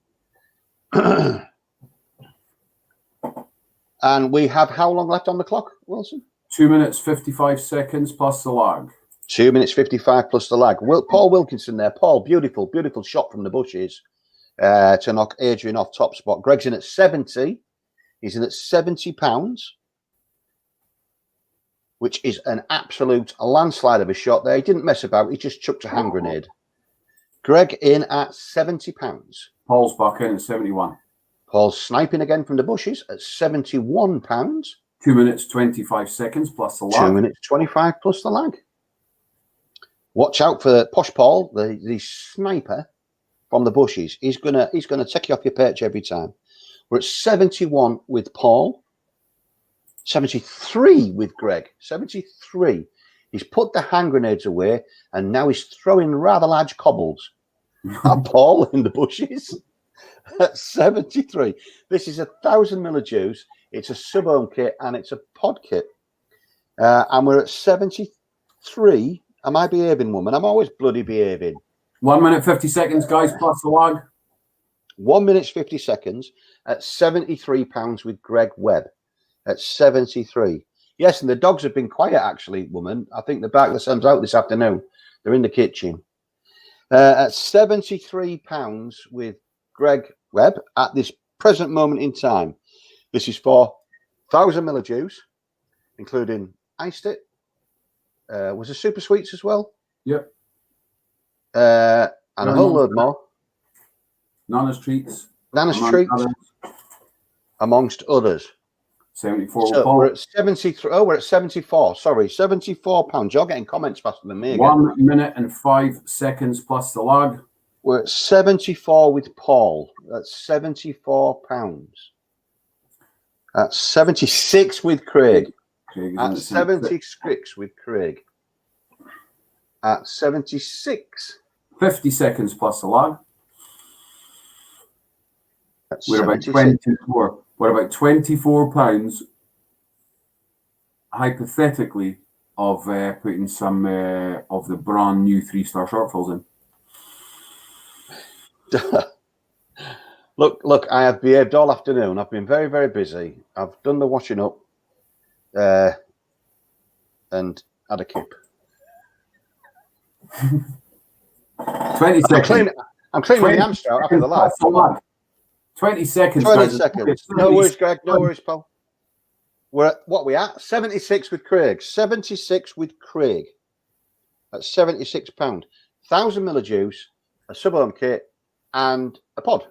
B: And we have how long left on the clock, Wilson?
A: 2 minutes, 55 seconds plus the lag.
B: 2 minutes 55 plus the lag. Paul Wilkinson there. Paul, beautiful shot from the bushes to knock Adrian off top spot. Greg's in at 70. He's in at £70, which is an absolute landslide of a shot there. He didn't mess about. He just chucked a hand grenade. Greg in at £70.
A: Paul's back in at 71.
B: Paul's sniping again from the bushes at £71.
A: 2 minutes, 25 seconds plus the lag.
B: 2 minutes 25 plus the lag. Watch out for Posh Paul, the sniper from the bushes. He's gonna take you off your perch every time. We're at 71 with Paul. 73 with Greg. 73. He's put the hand grenades away and now he's throwing rather large cobbles at Paul in the bushes. At 73. This is 1,000 ml of juice. It's a sub-ohm kit and it's a pod kit. And we're at 73. Am I behaving, woman? I'm always bloody behaving.
A: 1 minute, 50 seconds, guys, plus the lag.
B: 1 minute, 50 seconds at £73 with Greg Webb at 73. Yes, and the dogs have been quiet, actually, woman. I think the back the sun's out this afternoon. They're in the kitchen. At £73 with Greg Webb at this present moment in time. This is for 1,000 ml of juice, including iced it. Was there super sweets as well?
A: Yep.
B: And a whole load more.
A: Nana's treats.
B: Nana's treats, amongst others.
A: 74.
B: So we're at 73. Oh, we're at 74. Sorry, £74. You're getting comments faster than me again.
A: 1 minute and 5 seconds plus the lag.
B: We're at 74 with Paul. That's £74. That's 76 with Craig. At 76 with Craig. At 76.
A: 50 seconds plus the lag.
B: That's
A: We're about
B: 76.
A: 24. We're about £24, hypothetically, of putting some of the brand new 3-star shortfalls in.
B: Look, I have behaved all afternoon. I've been very, very busy. I've done the washing up and had a kip.
A: 20 seconds.
B: I'm cleaning the hamster out after the live.
A: 20 seconds.
B: 20 seconds. No worries, Greg. No worries, pal. We're at what we at? 76 with Craig. 76 with Craig. That's £76. 1,000 ml of juice, a sub-ohm kit, and a pod.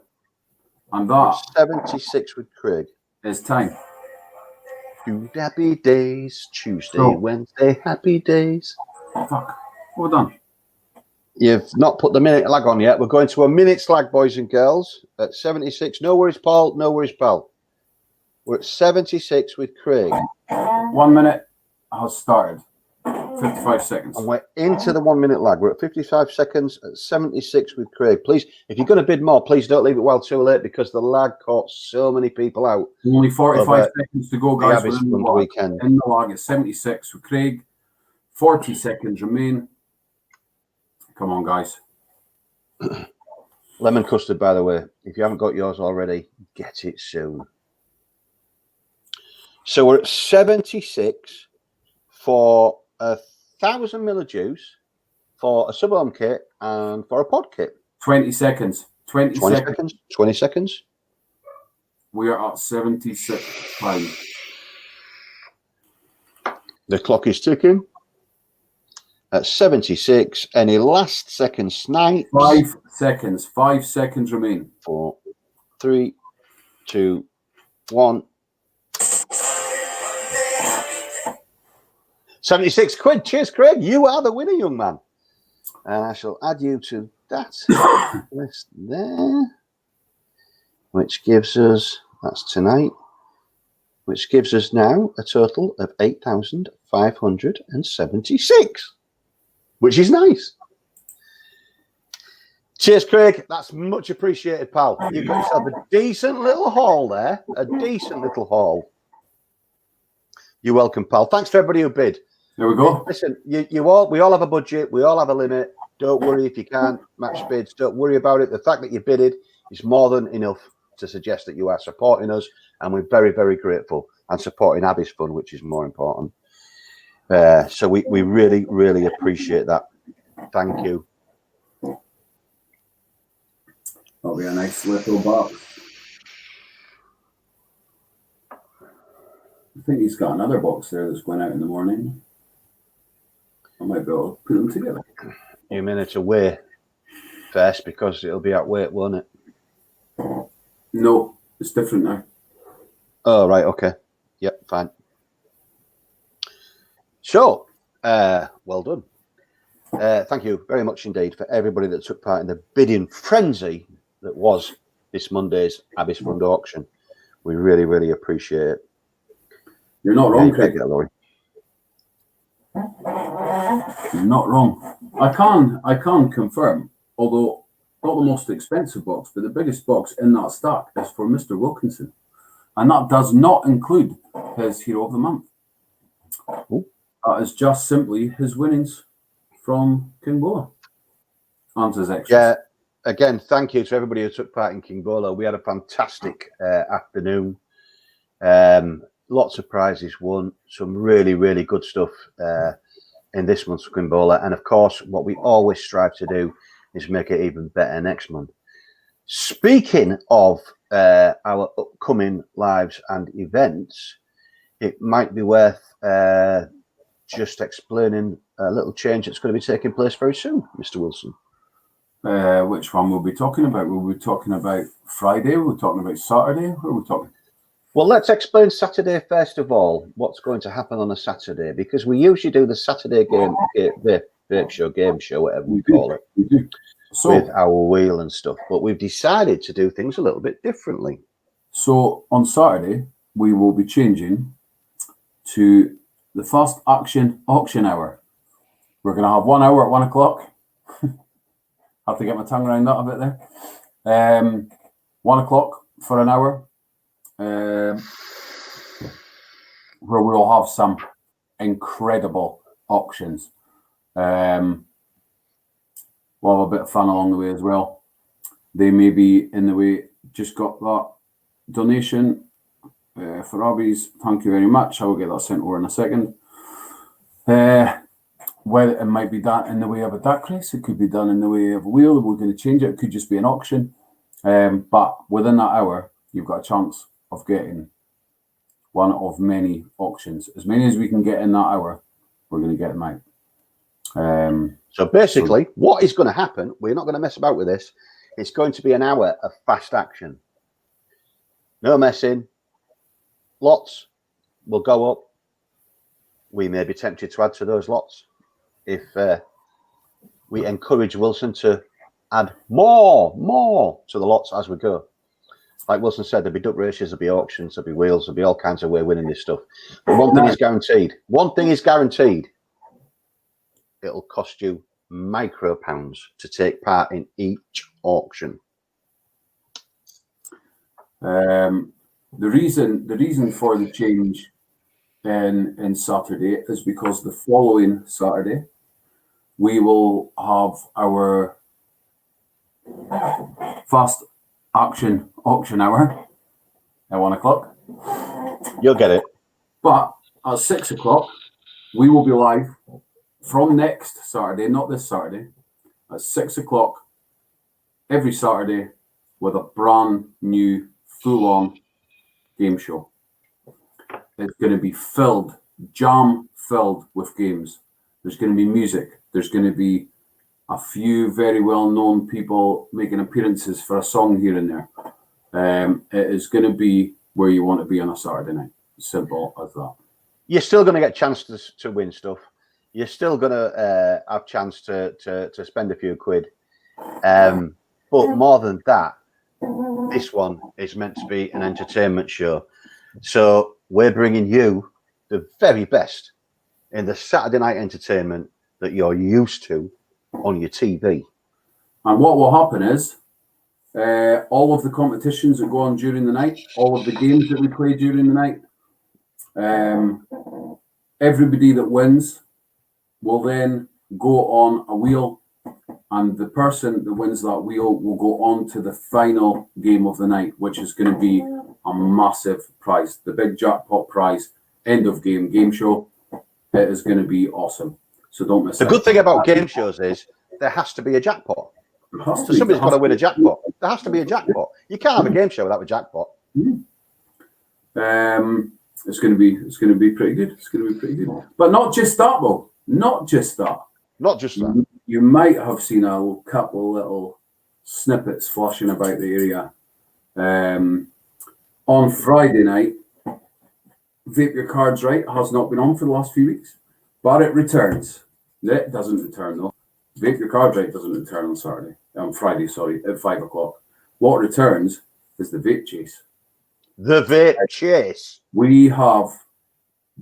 A: And that
B: 76 with Craig.
A: is time.
B: Happy days, Tuesday,
A: Oh.
B: Wednesday, happy days.
A: Fuck. Well done.
B: You've not put the minute lag on yet. We're going to a minute's lag, boys and girls, at 76. No worries, Paul. No worries, pal. We're at 76 with Craig.
A: 1 minute has started. 55 seconds.
B: And we're into the 1 minute lag. We're at 55 seconds at 76 with Craig. Please, if you're going to bid more, please don't leave it well too late because the lag caught so many people out.
A: Only 45 seconds to go, guys.
B: Abbies won the weekend.
A: In the lag is 76 with Craig. 40 seconds remain. Come on, guys.
B: Lemon custard, by the way. If you haven't got yours already, get it soon. So we're at 76 for 1,000 ml of juice, for a sub-ohm kit, and for a pod kit.
A: 20 seconds. 20 seconds.
B: 20 seconds.
A: We are at 76 pounds.
B: The clock is ticking. At 76, any last second snipes?
A: 5 seconds. 5 seconds remain.
B: 4, 3, 2, 1. 76 quid. Cheers, Craig. You are the winner, young man. And I shall add you to that list there, which gives us That's tonight, which gives us now a total of 8,576, which is nice. Cheers, Craig. That's much appreciated, pal. You've got yourself a decent little haul there. A decent little haul. You're welcome, pal. Thanks for everybody who bid.
A: There we go.
B: Listen, we all have a budget. We all have a limit. Don't worry if you can't match bids. Don't worry about it. The fact that you bidded is more than enough to suggest that you are supporting us, and we're very, very grateful, and supporting Abbies Fund, which is more important. So we really, really appreciate that. Thank you.
A: That'll be a nice little box. I think he's got another box there that's going out in the morning. I might be able to put them together.
B: You mean it's away first because it'll be at weight, won't it?
A: No, it's different now.
B: Oh, right. Okay. Yep. Fine. So, well done. Thank you very much indeed for everybody that took part in the bidding frenzy that was this Monday's Abbies Fund auction. We really, really appreciate it.
A: You're not wrong, Craig.
B: Laurie.
A: You're not wrong. I can confirm, although not the most expensive box, but the biggest box in that stack is for Mr. Wilkinson. And that does not include his Hero of the Month.
B: Ooh.
A: That is just simply his winnings from King Bola and his extras.
B: Yeah, again, thank you to everybody who took part in King Bola. We had a fantastic afternoon. Lots of prizes won. Some really, really good stuff in this month's King Bola. And of course, what we always strive to do is make it even better next month. Speaking of our upcoming lives and events, it might be worth just explaining a little change that's going to be taking place very soon, Mr. Wilson.
A: Which one will we be talking about? Will we be talking about Friday? Will we be talking about Saturday? What are we talking?
B: Well, let's explain Saturday first of all. What's going to happen on a Saturday? Because we usually do the Saturday game show, whatever we call it,
A: so,
B: with our wheel and stuff. But we've decided to do things a little bit differently.
A: So on Saturday, we will be changing to the first auction hour. We're going to have 1 hour at 1 o'clock. Have to get my tongue around that a bit there. 1 o'clock for an hour, where we'll have some incredible auctions. We'll have a bit of fun along the way as well. They may be in the way. Just got that donation for Abbies. Thank you very much. I will get that sent over in a second. Whether it might be done in the way of a duck race, it could be done in the way of a wheel. We're going to change it. It could just be an auction. But within that hour, you've got a chance of getting one of many auctions. As many as we can get in that hour, we're going to get them out.
B: So basically, what is going to happen, we're not going to mess about with this. It's going to be an hour of fast action. No messing. Lots will go up. We may be tempted to add to those lots if we encourage Wilson to add more to the lots as we go. Like Wilson said, there'll be duck races, there'll be auctions, there'll be wheels, there'll be all kinds of way of winning this stuff. But one thing is guaranteed. One thing is guaranteed. It'll cost you micro pounds to take part in each auction.
A: The reason for the change in Saturday is because the following Saturday we will have our fast auction hour at 1 o'clock.
B: You'll get it.
A: But at 6 o'clock we will be live from next Saturday, not this Saturday, at 6 o'clock every Saturday with a brand new full-on game show. It's going to be jam-filled with games. There's going to be music. There's going to be a few very well-known people making appearances for a song here and there. It is going to be where you want to be on a Saturday night. Simple as that.
B: You're still going to get a chance to win stuff. You're still going to have a chance to spend a few quid. But more than that, this one is meant to be an entertainment show. So we're bringing you the very best in the Saturday night entertainment that you're used to on your TV.
A: And what will happen is all of the competitions that go on during the night, all of the games that we play during the night, everybody that wins will then go on a wheel, and the person that wins that wheel will go on to the final game of the night, which is going to be a massive prize, the big jackpot prize, end of game show. It is going to be awesome. So don't miss it.
B: The good thing about game shows is there has to be a jackpot. So somebody's got to win a jackpot. There has to be a jackpot. You can't have a game show without a jackpot.
A: It's going to be pretty good. It's going to be pretty good. But not just that, though. Not just that.
B: Not just that.
A: You might have seen a couple little snippets flashing about the area. On Friday night, Vape Your Cards Right has not been on for the last few weeks, but it returns. It doesn't return, though. Vape Your Cards Right doesn't return on Friday, at 5 o'clock. What returns is the Vape Chase.
B: The Vape Chase.
A: We have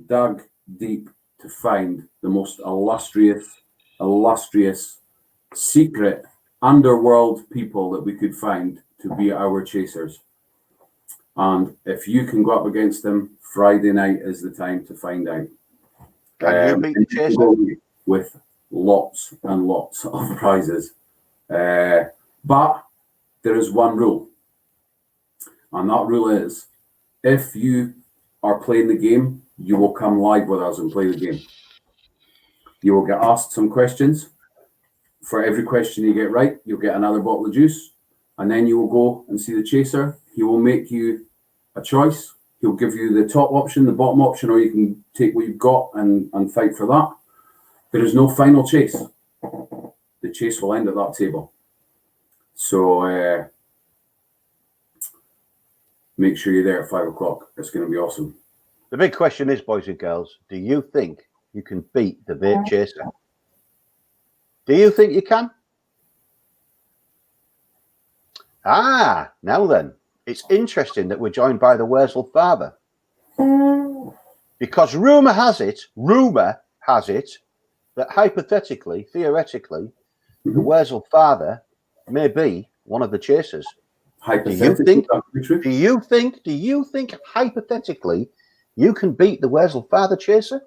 A: dug deep to find the most illustrious, secret underworld people that we could find to be our chasers. And if you can go up against them, Friday night is the time to find out.
B: Can you beat the chaser?
A: With lots and lots of prizes. But there is one rule. And that rule is, if you are playing the game, you will come live with us and play the game. You will get asked some questions. For every question you get right, you'll get another bottle of juice. And then you will go and see the chaser. He will make you a choice. He'll give you the top option, the bottom option, or you can take what you've got and fight for that. There is no final chase. The chase will end at that table. So make sure you're there at 5 o'clock. It's going to be awesome.
B: The big question is, boys and girls, do you think you can beat the Vape Chaser? Do you think you can? Now then, it's interesting that we're joined by the Wurzel father. Because rumour has it that hypothetically, theoretically, the Wurzel father may be one of the chasers. Do you think hypothetically you can beat the Wurzel father chaser?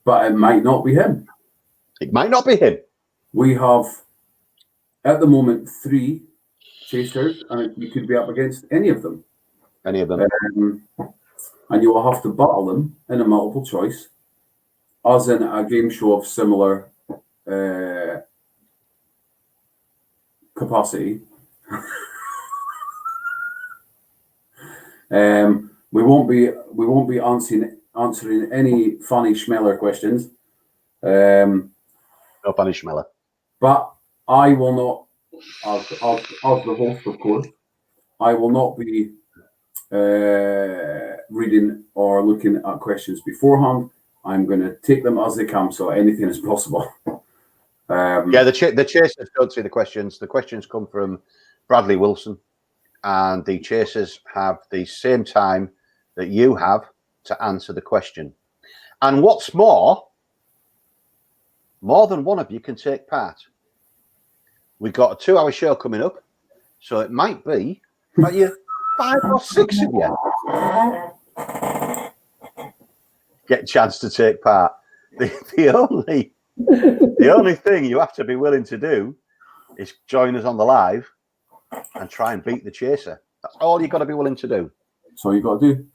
A: But it might not be him.
B: It might not be him.
A: We have, at the moment, 3 chasers, and you could be up against any of them.
B: Any of them.
A: And you will have to battle them in a multiple choice, as in a game show of similar capacity. We won't be answering any funny schmeller questions.
B: No funny schmeller.
A: But I will not, as the host, of course, I will not be reading or looking at questions beforehand. I'm going to take them as they come, so anything is possible.
B: The chasers don't see the questions. The questions come from Bradley Wilson, and the chasers have the same time that you have to answer the question. And what's more than one of you can take part. We've got a 2-hour show coming up, so it might be that you 5 or 6 of you get a chance to take part. The only thing you have to be willing to do is join us on the live and try and beat the chaser. That's all you've got to be willing to do.
A: That's all you've got to do.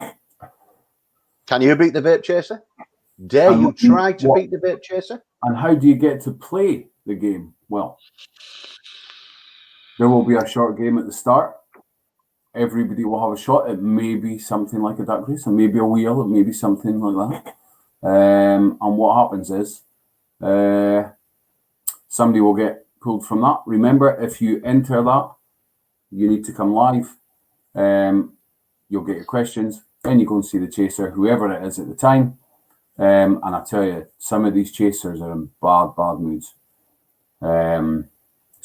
B: Can you beat the Vape Chaser? Dare you try to beat the Vape Chaser?
A: And how do you get to play the game? Well, there will be a short game at the start. Everybody will have a shot. It may be something like a duck race, or maybe a wheel, or maybe something like that. And what happens is somebody will get pulled from that. Remember, if you enter that, you need to come live. You'll get your questions. Then you go and see the chaser, whoever it is at the time. And I tell you, some of these chasers are in bad moods.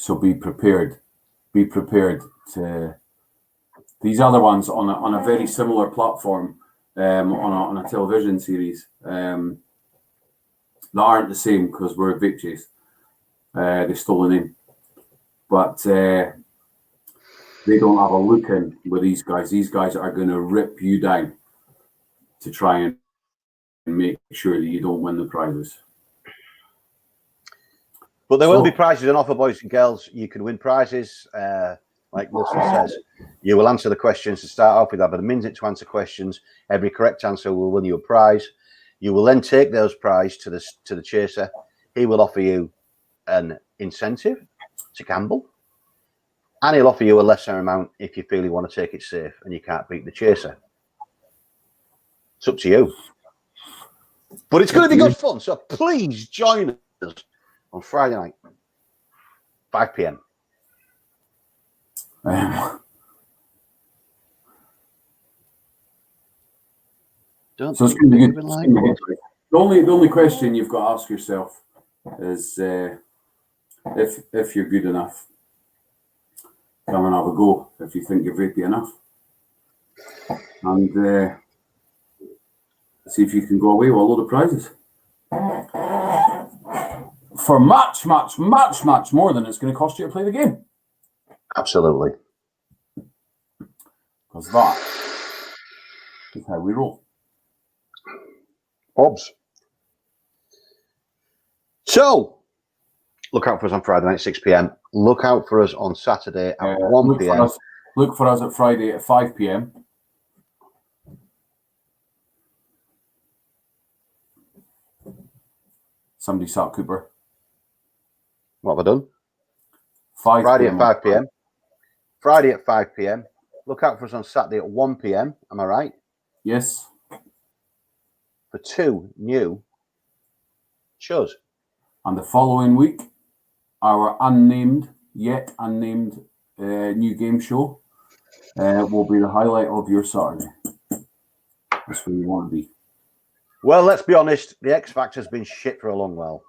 A: So be prepared. Be prepared to. These other ones on a very similar platform, on a television series, that aren't the same because we're Vicchies. They stole the name, but they don't have a look in with these guys. These guys are going to rip you down to try and make sure that you don't win the prizes.
B: But there will be prizes on offer, boys and girls. You can win prizes. Like Wilson says, you will answer the questions to start off with. Have a minute to answer questions. Every correct answer will win you a prize. You will then take those prizes to the chaser. He will offer you an incentive to gamble, and he'll offer you a lesser amount if you feel you want to take it safe and you can't beat the chaser. It's up to you. But it's going to be good fun. So please join us on Friday night, 5 p.m.
A: So it's going to be good. The only question you've got to ask yourself is if you're good enough, come and have a go if you think you're rapey enough, and see if you can go away with a load of prizes for much more than it's going to cost you to play the game.
B: Absolutely.
A: Because that is how we roll.
B: Obs. So, look out for us on Friday night, 6 p.m. Look out for us on Saturday at 1 p.m.
A: Look for us at Friday at 5 p.m. Somebody sat Cooper.
B: What have I done?
A: Friday
B: at 5 p.m. Friday at 5 p.m. Look out for us on Saturday at 1 p.m. Am I right?
A: Yes.
B: For 2 new shows.
A: And the following week, our yet unnamed new game show will be the highlight of your Saturday. That's where you want to be.
B: Well, let's be honest. The X Factor's been shit for a long while.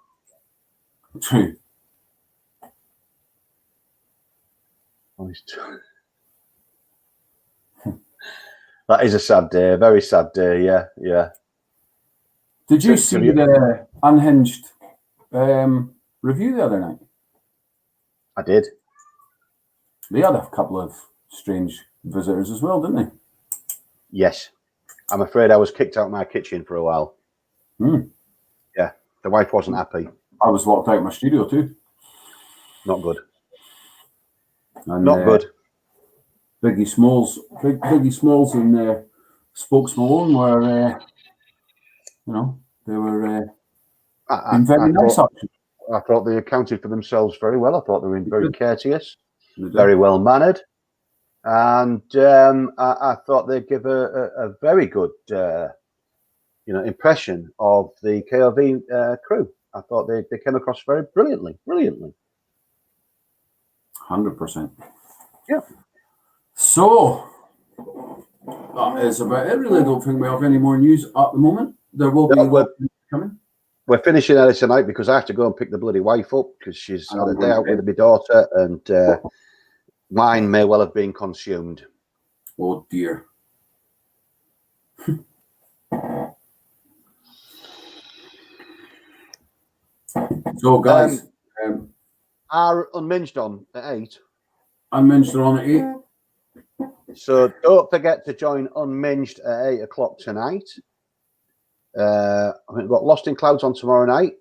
A: True.
B: That is a sad day. A very sad day. Yeah.
A: Did you see the Unhinged review the other night?
B: I did.
A: They had a couple of strange visitors as well, didn't they?
B: Yes. I'm afraid I was kicked out of my kitchen for a while. Yeah. The wife wasn't happy.
A: I was locked out of my studio too.
B: Not good.
A: And,
B: Not good.
A: Biggie Smalls and Spokes Malone were, they were being very nice.
B: I thought they accounted for themselves very well. I thought they were very courteous, very well mannered, and I thought they'd give a very good, impression of the KOV crew. I thought they came across very brilliantly.
A: 100%.
B: Yeah.
A: So that is about it. Really, I don't think we have any more news at the moment. There will be coming.
B: We're finishing early tonight because I have to go and pick the bloody wife up because she's had a day out with my daughter, and mine may well have been consumed.
A: Oh dear. So guys,
B: are unminged on at 8.
A: Unminged are on at 8.
B: So don't forget to join Unminged at 8 o'clock tonight. I think we've got Lost in Clouds on tomorrow night.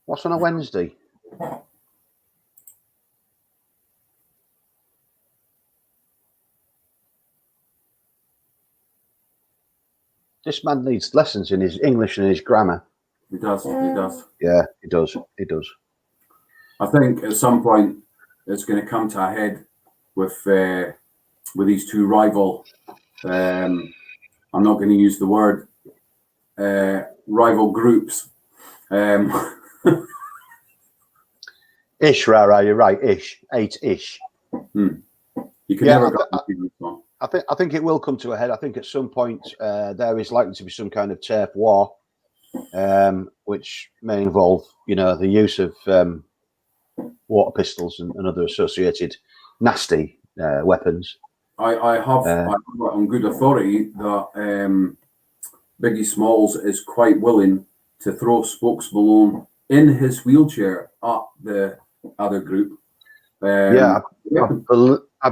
B: What's on a Wednesday? This man needs lessons in his English and his grammar.
A: He does.
B: Yeah, he does.
A: I think at some point it's going to come to a head with these two rival. I'm not going to use the word rival groups.
B: Ish, Rara, you're right. Ish, 8-ish.
A: You can never go one.
B: I think it will come to a head. I think at some point there is likely to be some kind of turf war, which may involve, the use of water pistols and other associated nasty weapons.
A: I have on good authority that Biggie Smalls is quite willing to throw Spokes Malone in his wheelchair at the other group.
B: I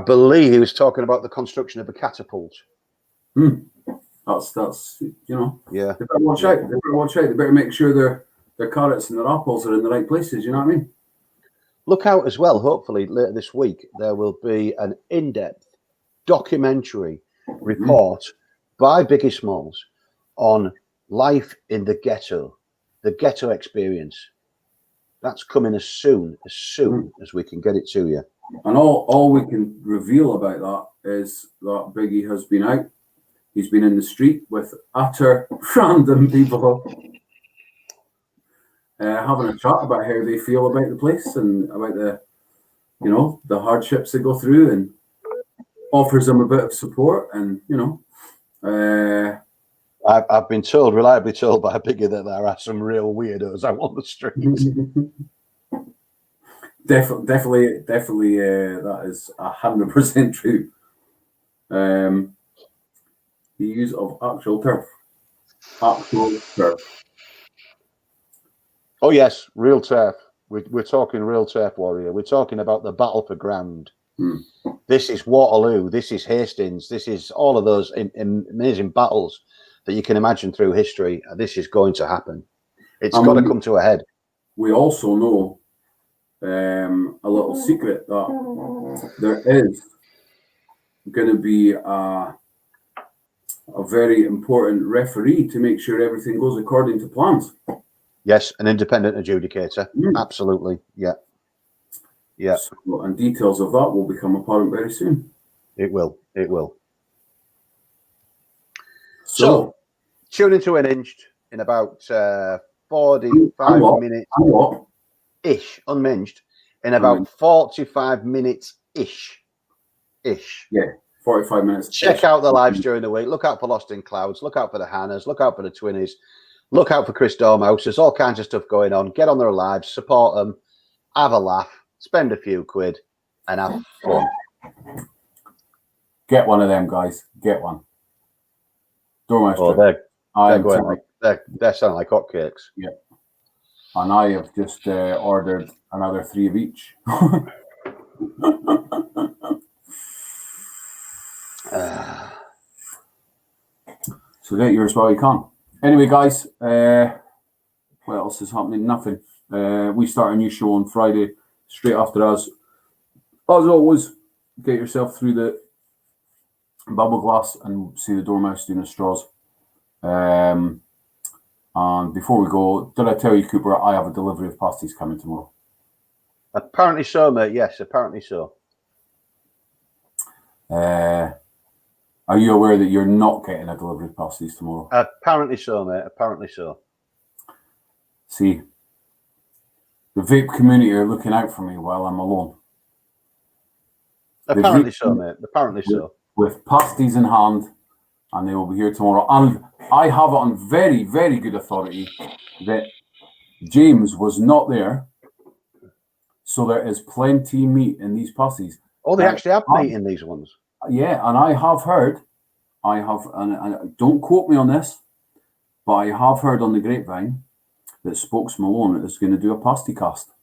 B: believe he was talking about the construction of a catapult.
A: That's
B: Yeah.
A: They better watch out. They better watch out. They better make sure their carrots and their apples are in the right places. You know what I mean?
B: Look out as well. Hopefully later this week there will be an in-depth documentary report by Biggie Smalls on life in the ghetto experience. That's coming as soon as we can get it to you.
A: And all we can reveal about that is that Biggie has been out. He's been in the street with utter random people, having a chat about how they feel about the place and about the hardships they go through, and offers them a bit of support. And
B: I've been reliably told by Biggie that there are some real weirdos out on the street.
A: Definitely, that is 100% true. The use of actual turf.
B: Oh yes, real turf. We're talking real turf, warrior. We're talking about the battle for ground. This is Waterloo. This is Hastings. This is all of those amazing battles that you can imagine through history. This is going to happen. It's got to come to a head.
A: We also know a little secret that there is going to be a very important referee to make sure everything goes according to plans.
B: Yes, an independent adjudicator. Absolutely. Yeah.
A: So, and details of that will become apparent very soon.
B: It will.
A: So
B: tune into Unhinged in about 45 minutes ish. Unhinged in about 45 minutes ish.
A: Yeah, 45 minutes.
B: Check out the lives during the week. Look out for Lost in Clouds. Look out for the Hannahs. Look out for the Twinnies. Look out for Chris Dormouse. There's all kinds of stuff going on. Get on their lives, support them, have a laugh, spend a few quid, and have fun.
A: Get one of them, guys. Get one. Dormouse.
B: Oh, they're sounding like hotcakes.
A: Yeah. And I have just ordered another 3 of each. So get yours while you can. Anyway, guys, what else is happening? Nothing. We start a new show on Friday, straight after us. As always, get yourself through the bubble glass and see the Dormouse doing the straws. And before we go, did I tell you, Cooper, I have a delivery of pasties coming tomorrow?
B: Apparently so, mate. Yes, apparently so.
A: Are you aware that you're not getting a delivery of pasties tomorrow?
B: Apparently so, mate. Apparently so.
A: See, the vape community are looking out for me while I'm alone.
B: Apparently so, mate. Apparently so.
A: With pasties in hand, and they will be here tomorrow. And I have it on very, very good authority that James was not there, so there is plenty meat in these pasties.
B: Oh, they actually have meat in these ones.
A: Yeah, and I have heard, and don't quote me on this, but I have heard on the grapevine that Spokes Malone is going to do a pasty cast.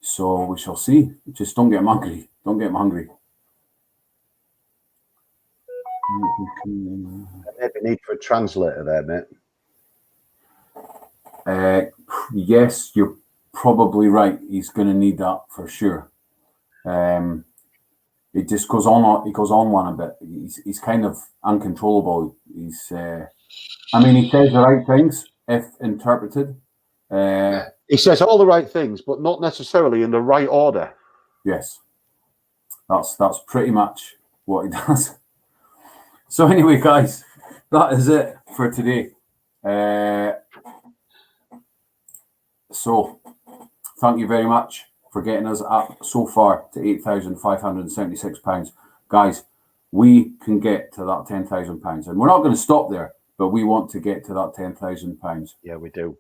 A: So we shall see. Just don't get him hungry. Don't get him hungry.
B: Maybe need for a translator there, mate.
A: Yes, you're probably right. He's going to need that for sure. It just goes on. He goes on one a bit. He's kind of uncontrollable. He says the right things if interpreted.
B: He says all the right things, but not necessarily in the right order.
A: Yes, that's pretty much what he does. So anyway, guys, that is it for today. So thank you very much for getting us up so far to £8,576. Guys, we can get to that £10,000. And we're not going to stop there, but we want to get to that £10,000.
B: Yeah, we do.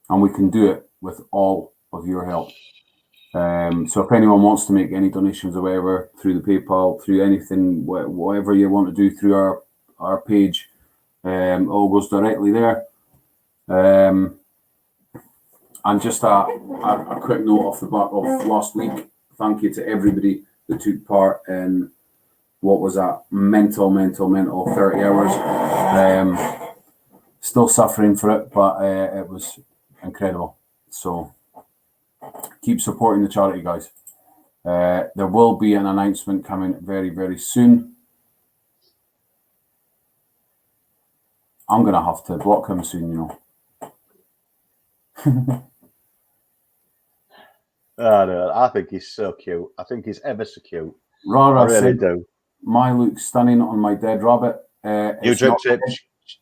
A: and we can do it with all of your help. So if anyone wants to make any donations or whatever through the PayPal, through anything, whatever you want to do through our page, all goes directly there. And just a quick note off the back of last week. Thank you to everybody that took part in what was that mental 30 hours. Still suffering for it, but it was incredible. So keep supporting the charity, guys. There will be an announcement coming very, very soon. I'm going to have to block him soon, you know.
B: No, I think he's so cute. I think he's ever so cute.
A: Rara,
B: I really do.
A: My looks stunning on my dead rabbit.
B: You dripped it.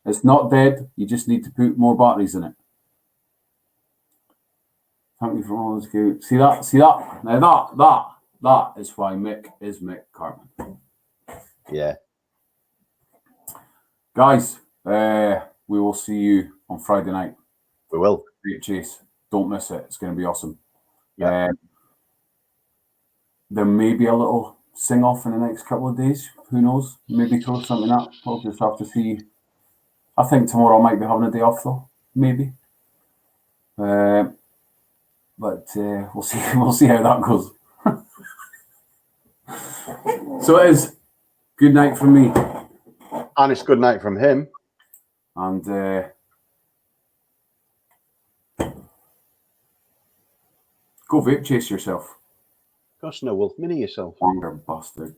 A: It's not dead. You just need to put more batteries in it. Thank you for all those cute. See that? See that? Now that is why Mick is Mick Cartman.
B: Yeah.
A: Guys, we will see you on Friday night.
B: We will.
A: Great chase. Don't miss it. It's going to be awesome.
B: Yeah.
A: There may be a little sing-off in the next couple of days. Who knows? Maybe throw something up. We'll just have to see. I think tomorrow I might be having a day off though. Maybe. But we'll see. We'll see how that goes. So it is good night from me.
B: And it's good night from him.
A: And go vape chase yourself.
B: Gosh, no, Wolf. Mini yourself.
A: Longer bastard.